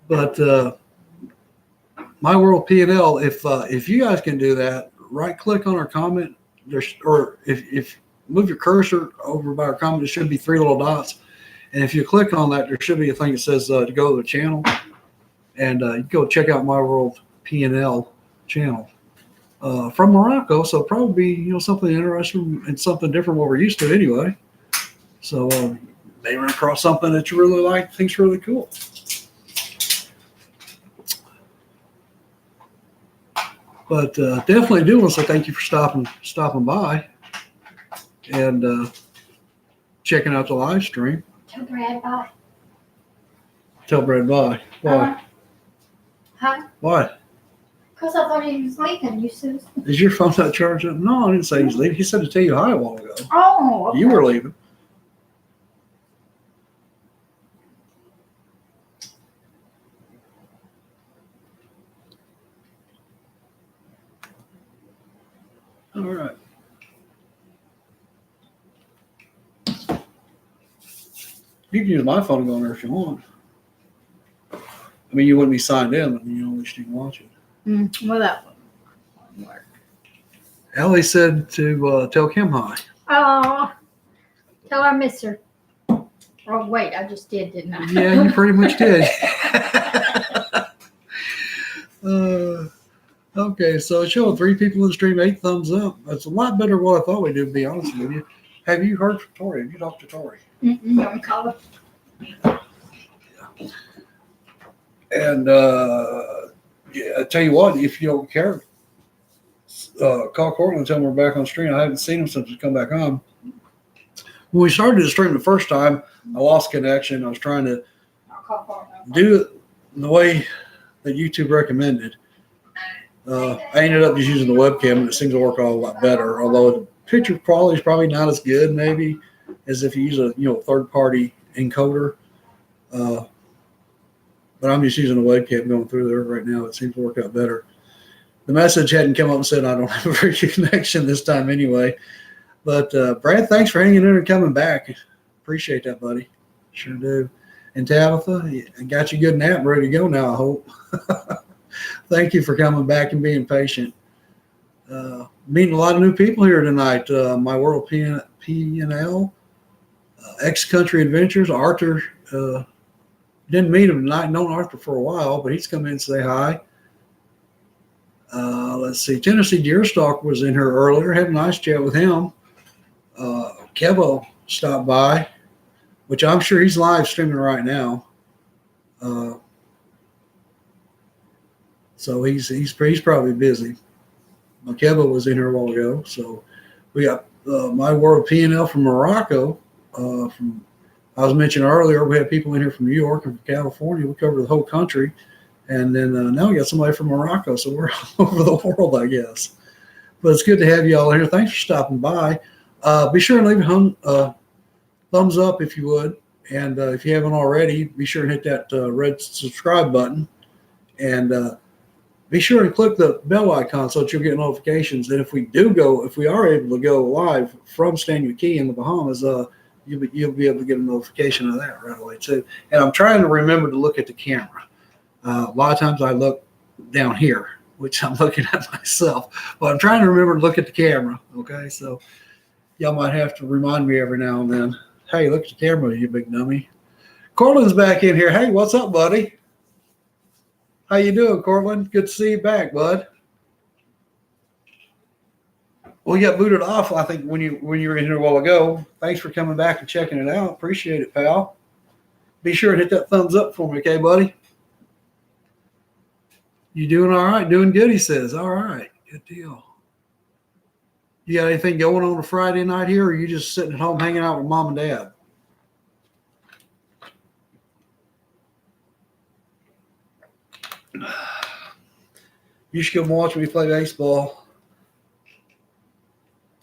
But My World P&L, if you guys can do that, right click on our comment, or if move your cursor over by our comment, there should be 3 little dots. And if you click on that, there should be a thing that says to go to the channel. And you go check out My World P&L channel from Morocco. So probably something interesting and something different what we're used to anyway. So may run across something that you really like, think's really cool. But definitely do want to say thank you for stopping by and checking out the live stream. Tell Brad bye. Tell Brad bye. Why? Huh? Why? Because I thought he was leaving. You said. Is your phone not charged up? No, I didn't say he's leaving. He said to tell you hi a while ago. Oh. Okay. You were leaving. All right. You can use my phone to go on there if you want. I mean, you wouldn't be signed in, but at least you can watch it. Well, that wouldn't work. Ellie said to tell Kim hi. Oh, tell her I miss her. Oh, wait, I just did, didn't I? Yeah, you pretty much did. Okay, so it's showing 3 people in the stream, 8 thumbs up. That's a lot better than what I thought we'd do, to be honest with you. Have you heard from Tori? Have you talked to Tori? I'm calling. And I tell you what, if you don't care, call Cortland and tell him we're back on stream. I haven't seen him since we come back on. When we started the stream the first time, I lost connection. I was trying to do it the way that YouTube recommended. I ended up just using the webcam, and it seems to work a lot better. Although the picture quality is probably not as good, maybe, as if you use a third-party encoder. But I'm just using a webcam going through there right now. It seems to work out better. The message hadn't come up and said I don't have a very good connection this time anyway. But Brad, thanks for hanging in and coming back. Appreciate that, buddy. Sure do. And Tabitha, I got you a good nap ready to go now, I hope. Thank you for coming back and being patient. Meeting a lot of new people here tonight. My World P&L, X-Country Adventures. Arthur, didn't meet him tonight. Known Arthur for a while, but he's come in and say hi. Let's see. Tennessee Deerstalk was in here earlier. Had a nice chat with him. Kevo stopped by, which I'm sure he's live streaming right now. So he's probably busy. Kevo was in here a while ago. So we got My World P&L from Morocco. I was mentioning earlier, we have people in here from New York and from California. We cover the whole country. And then now we got somebody from Morocco. So we're all over the world, I guess. But it's good to have you all here. Thanks for stopping by. Be sure and leave a thumbs up if you would. And if you haven't already, be sure and hit that red subscribe button. And be sure and click the bell icon so that you'll get notifications. And if we are able to go live from Stand Your Key in the Bahamas, you'll be able to get a notification of that right away too. And I'm trying to remember to look at the camera. A lot of times I look down here, which I'm looking at myself, but I'm trying to remember to look at the camera. Okay, so y'all might have to remind me every now and then. Hey, look at the camera, you big dummy. Cortland's back in here. Hey, what's up, buddy? How you doing, Cortland? Good to see you back, bud. Well, you got booted off, I think, when you were in here a while ago. Thanks for coming back and checking it out. Appreciate it, pal. Be sure to hit that thumbs up for me, okay, buddy? You doing all right? Doing good, he says. All right. Good deal. You got anything going on a Friday night here, or are you just sitting at home hanging out with mom and dad? You should come watch me play baseball.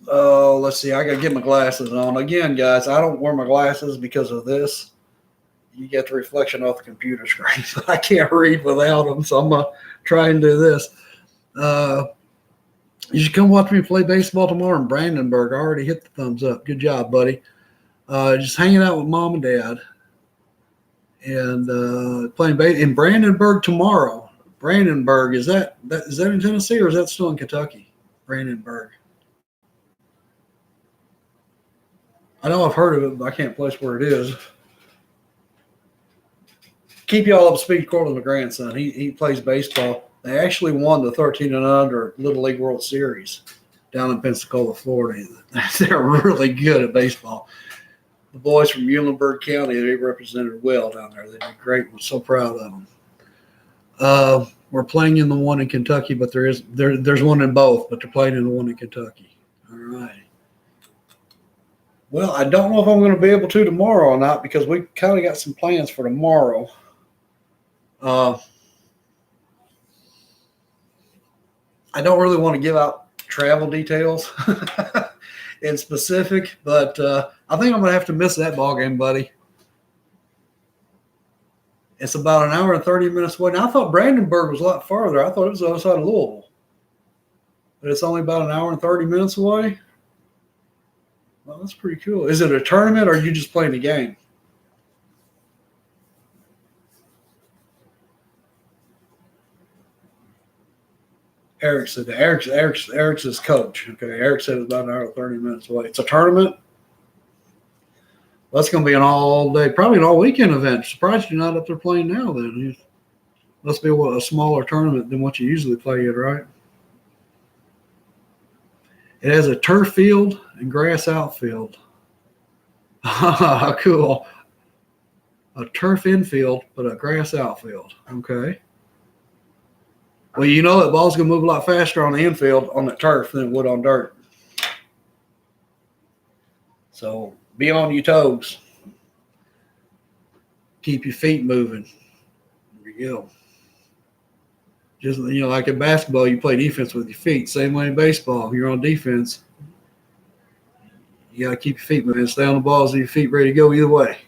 Oh, let's see. I got to get my glasses on. Again, guys, I don't wear my glasses because of this. You get the reflection off the computer screen. So I can't read without them, so I'm going to try and do this. You should come watch me play baseball tomorrow in Brandenburg. I already hit the thumbs up. Good job, buddy. Just hanging out with mom and dad and playing in Brandenburg tomorrow. Brandenburg, is that in Tennessee or is that still in Kentucky? Brandenburg. I know I've heard of it, but I can't place where it is. Keep y'all up to speed. According to my grandson, he plays baseball. They actually won the 13 and under Little League World Series down in Pensacola, Florida. They're really good at baseball. The boys from Muhlenberg County, they represented well down there. They did great. We're so proud of them. We're playing in the one in Kentucky, but there's one in both, but they're playing in the one in Kentucky. All right. Well, I don't know if I'm going to be able to tomorrow or not because we kind of got some plans for tomorrow. I don't really want to give out travel details in specific, but I think I'm going to have to miss that ball game, buddy. It's about an hour and 30 minutes away. Now, I thought Brandenburg was a lot farther. I thought it was the other side of Louisville. But it's only about an hour and 30 minutes away. Well, that's pretty cool. Is it a tournament or are you just playing the game? Eric said that. Eric's his coach. Okay, Eric said it's about an hour and 30 minutes away. It's a tournament. Well, that's going to be an all-day, probably an all-weekend event. Surprised you're not up there playing now then. Must be a smaller tournament than what you usually play in, right? It has a turf field and grass outfield. Cool. A turf infield, but a grass outfield. Okay. Well, you know that ball's going to move a lot faster on the infield on the turf than it would on dirt. So be on your toes. Keep your feet moving. There you go. Just, like in basketball, you play defense with your feet. Same way in baseball. If you're on defense, you got to keep your feet moving. Stay on the ball so your feet ready to go either way.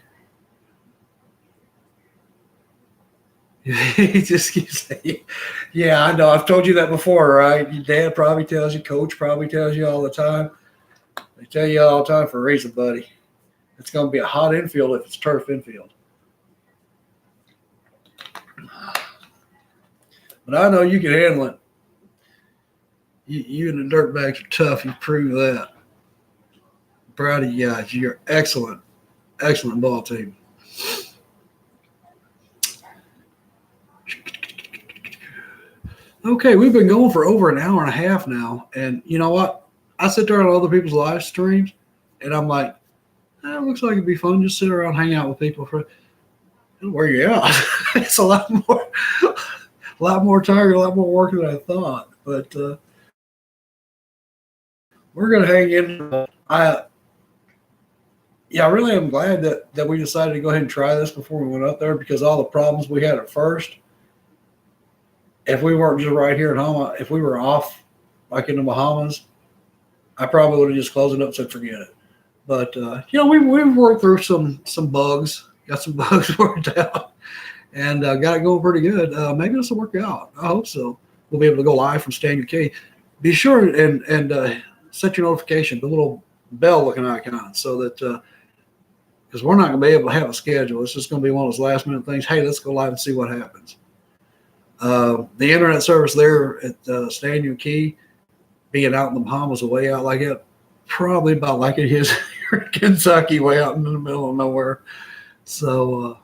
He just keeps saying, yeah, I know. I've told you that before, right? Your dad probably tells you, coach probably tells you all the time. They tell you all the time for a reason, buddy. It's going to be a hot infield if it's turf infield. But I know you can handle it. You and the dirtbags are tough. You prove that. I'm proud of you guys. You're excellent ball team. Okay, we've been going for over an hour and a half now. And you know what? I sit there on other people's live streams, and I'm like, it looks like it'd be fun. Just sit around, hang out with people. It'll wear you out. It's a lot more tired, a lot more work than I thought. But we're going to hang in. I really am glad that we decided to go ahead and try this before we went up there because all the problems we had at first, if we weren't just right here at home, if we were off like in the Bahamas, I probably would have just closed it up and said forget it. But, we've worked through some bugs, got some bugs worked out, and got it going pretty good. Maybe this will work out. I hope so. We'll be able to go live from Stand Your Key. Be sure and set your notification, the little bell-looking icon, so that because we're not going to be able to have a schedule. It's just going to be one of those last-minute things. Hey, let's go live and see what happens. The internet service there at Stand Your Key, being out in the Bahamas, way out like that, probably about like it is here in Kentucky, way out in the middle of nowhere. So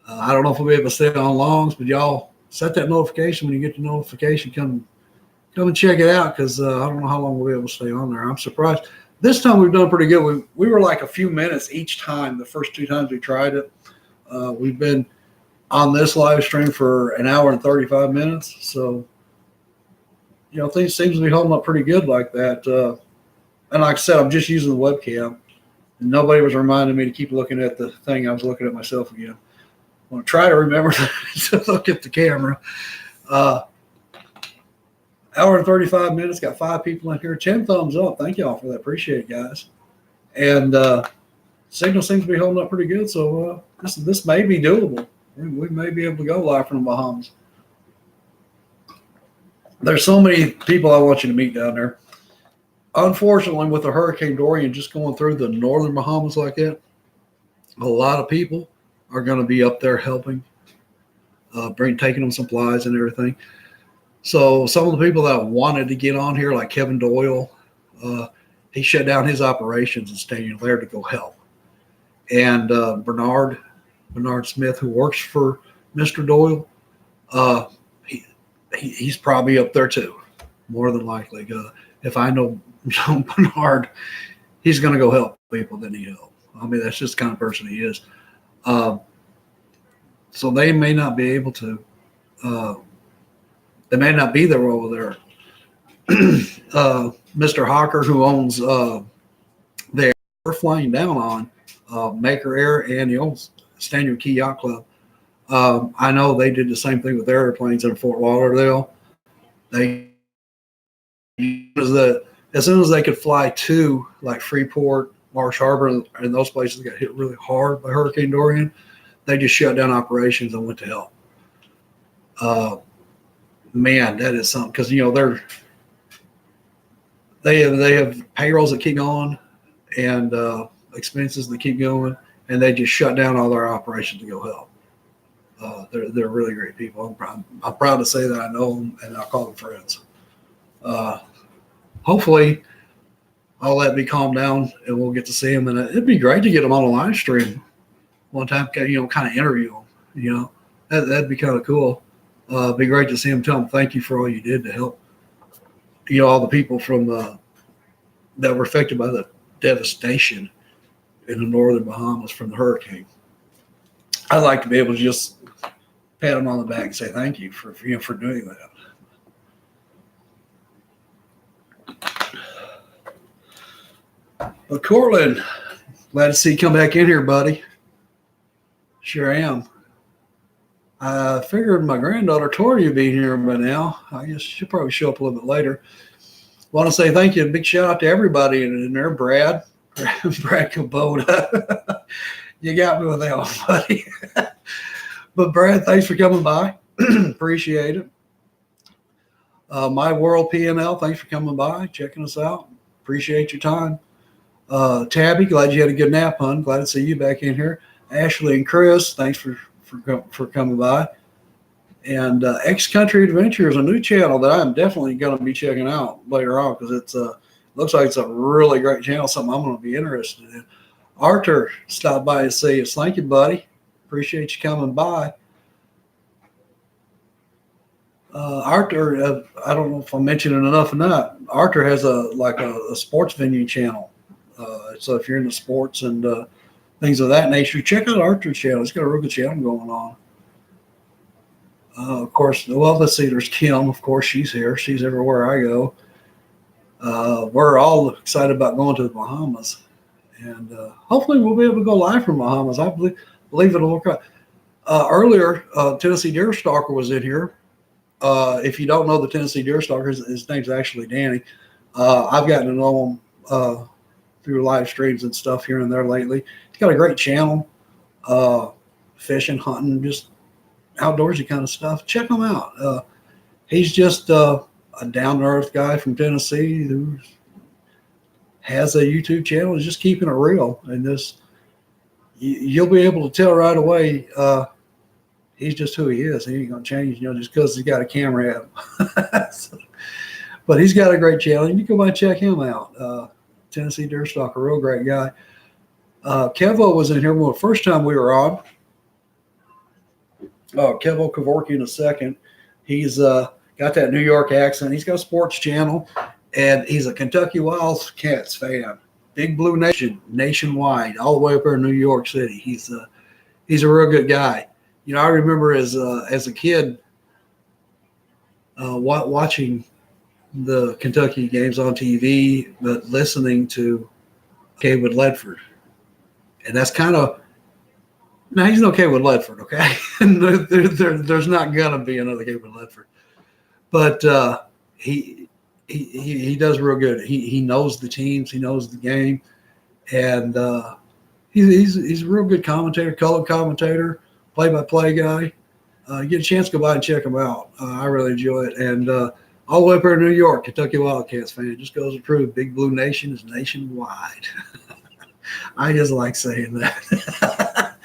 I don't know if we'll be able to stay on longs, but y'all set that notification when you get the notification. Come and check it out because I don't know how long we'll be able to stay on there. I'm surprised. This time we've done pretty good. We were like a few minutes each time the first two times we tried it. We've been on this live stream for an hour and 35 minutes. So, things seems to be holding up pretty good like that. And like I said, I'm just using the webcam. And nobody was reminding me to keep looking at the thing. I was looking at myself again. I'm going to try to remember to look at the camera. Hour and 35 minutes, got 5 people in here. 10 thumbs up. Thank y'all for that. Appreciate it, guys. And signal seems to be holding up pretty good. So this may be doable. We may be able to go live from the Bahamas. There's so many people I want you to meet down there. Unfortunately, with the Hurricane Dorian just going through the northern Bahamas like that, a lot of people are going to be up there helping, taking them supplies and everything. So some of the people that wanted to get on here, like Kevin Doyle, he shut down his operations and stayed there to go help. And Bernard Smith, who works for Mr. Doyle, he's probably up there too, more than likely. If I know Bernard, he's going to go help people that need help. I mean, that's just the kind of person he is. So they may not be able to. They may not be there over there. Mr. Hawker, who owns the air we're flying down on, Maker Air, and he owns Staniel Key Yacht Club. I know they did the same thing with their airplanes in Fort Lauderdale. As soon as they could fly to like Freeport, Marsh Harbor, and those places got hit really hard by Hurricane Dorian, they just shut down operations and went to help. Man, that is something, because they have payrolls that keep going and expenses that keep going, and they just shut down all their operations to go help. They're really great people. I'm proud to say that I know them and I call them friends. Hopefully, all that be calmed down and we'll get to see them. And it'd be great to get them on a live stream one time, kind of interview them. That'd be kind of cool. It'd be great to see them, tell them thank you for all you did to help, all the people from that were affected by the devastation in the northern Bahamas from the hurricane. I'd like to be able to just pat them on the back and say thank you for doing that. But Cortland, glad to see you come back in here, buddy. Sure am. I figured my granddaughter Tori would be here by now. I guess she'll probably show up a little bit later. Want to say thank you. A big shout out to everybody in there. Brad Kubota. You got me with that one, buddy. But Brad, thanks for coming by. Appreciate it. My World PNL, thanks for coming by, checking us out. Appreciate your time. Tabby, glad you had a good nap, hon. Glad to see you back in here. Ashley and Chris, thanks for coming by. And X Country Adventure is a new channel that I'm definitely going to be checking out later on, because it's looks like it's a really great channel, something I'm going to be interested in. Arthur stopped by and see us. Thank you, buddy. Appreciate you coming by. Arthur, I don't know if I'm mentioning enough or not. Arthur has a sports venue channel. So if you're into sports and things of that nature, check out Arthur's channel. He's got a real good channel going on. Of course, well, let's see, there's Kim. Of course, she's here. She's everywhere I go. We're all excited about going to the Bahamas. And hopefully we'll be able to go live from Bahamas. I believe it'll work out. Earlier, Tennessee Deerstalker was in here. If you don't know the Tennessee Deerstalker, his name's actually Danny. I've gotten to know him through live streams and stuff here and there lately. He's got a great channel, fishing, hunting, just outdoorsy kind of stuff. Check him out. He's just a down-to-earth guy from Tennessee who has a YouTube channel. He's just keeping it real. And you'll be able to tell right away he's just who he is. He ain't going to change, just because he's got a camera at him. But he's got a great channel. You can go by and check him out. Tennessee Deerstalker, real great guy. Kevo was in here the first time we were on. Kevo Kevorkian II. He's got that New York accent. He's got a sports channel, and he's a Kentucky Wildcats fan. Big Blue Nation, nationwide, all the way up there in New York City. He's a real good guy. I remember as a kid watching the Kentucky games on TV, but listening to Kaywood Ledford, and that's kind of now he's no Kaywood Ledford, okay? There's not gonna be another Kaywood Ledford, but he does real good. He knows the teams, he knows the game, and he's a real good commentator, color commentator, play-by-play guy. You get a chance to go by and check him out. I really enjoy it. And all the way up here in New York, Kentucky Wildcats fan, just goes to prove Big Blue Nation is nationwide. I just like saying that.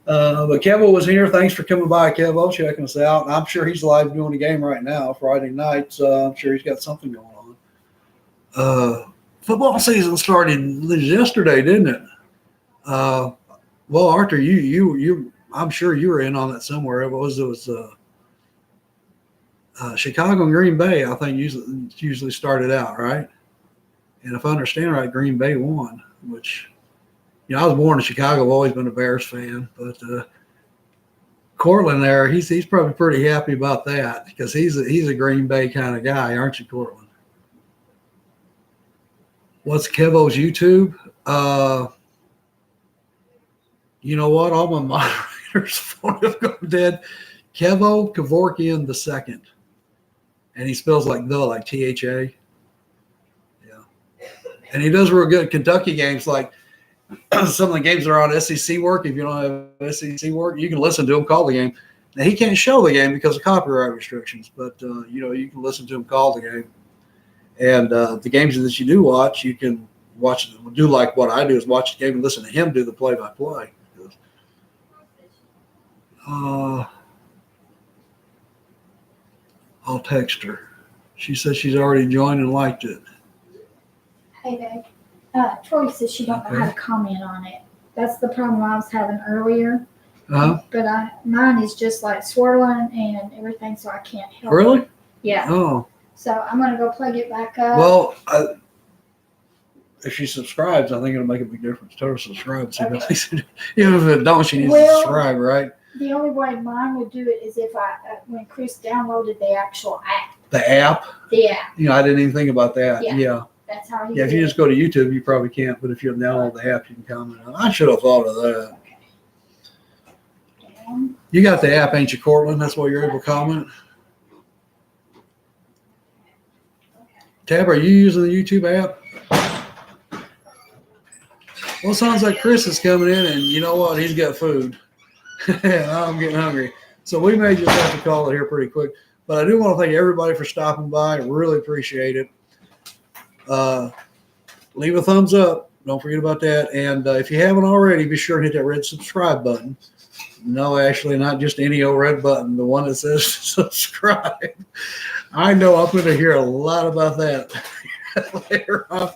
But Kevo was here. Thanks for coming by, Kevo, checking us out. I'm sure he's live doing a game right now, Friday night. So I'm sure he's got something going on. Football season started yesterday, didn't it? Well, Arthur, you I'm sure you were in on it somewhere. It was Chicago and Green Bay, I think usually started out, right? And if I understand right, Green Bay won, which, I was born in Chicago. I've always been a Bears fan, but Cortland there, he's probably pretty happy about that because he's a Green Bay kind of guy, aren't you, Cortland? What's Kevo's YouTube? You know what? All my moderators' phone have gone dead. Kevo Kevorkian II. And he spells like THA. Yeah. And he does real good Kentucky games, like some of the games that are on SEC work. If you don't have SEC work, you can listen to him call the game. Now, he can't show the game because of copyright restrictions, but, you can listen to him call the game. And the games that you do watch, you can do like what I do is watch the game and listen to him do the play-by-play. I'll text her. She says she's already joined and liked it. Hey, babe. Troy says she don't know how to comment on it. That's the problem I was having earlier. Uh-huh. But mine is just like swirling and everything, so I can't help Really? it. Yeah. Oh. So I'm going to go plug it back up. Well, if she subscribes, I think it'll make a big difference. Tell her to subscribe. Okay. Even if it don't, she needs to subscribe, right? The only way mine would do it is if when Chris downloaded the actual app. The app? The app. I didn't even think about that. Yeah. That's how you do if you just go to YouTube, you probably can't. But if you download the app, you can comment on it. I should have thought of that. Okay. You got the app, ain't you, Cortland? That's why you're able to comment. Tab, are you using the YouTube app? Well, it sounds like Chris is coming in, and you know what? He's got food. I'm getting hungry. So we may just have to call it here pretty quick. But I do want to thank everybody for stopping by. I really appreciate it. Leave a thumbs up. Don't forget about that. And if you haven't already, be sure to hit that red subscribe button. No, actually, not just any old red button. The one that says subscribe. I know I'm going to hear a lot about that later on.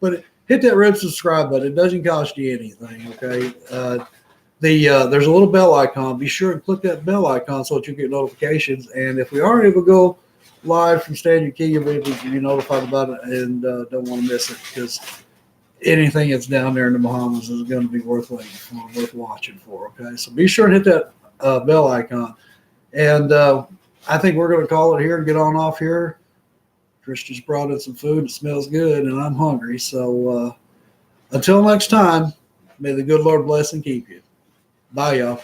But hit that red subscribe button. It doesn't cost you anything, okay? There's a little bell icon. Be sure to click that bell icon so that you get notifications. And if we are able to go live from Standard Key, you'll be able to be notified about it and don't want to miss it because anything that's down there in the Bahamas is going to be worth waiting for, worth watching for, okay? So be sure to hit that bell icon. And I think we're going to call it here and get on off here. Chris just brought in some food. It smells good, and I'm hungry. So until next time, may the good Lord bless and keep you. Bye, y'all.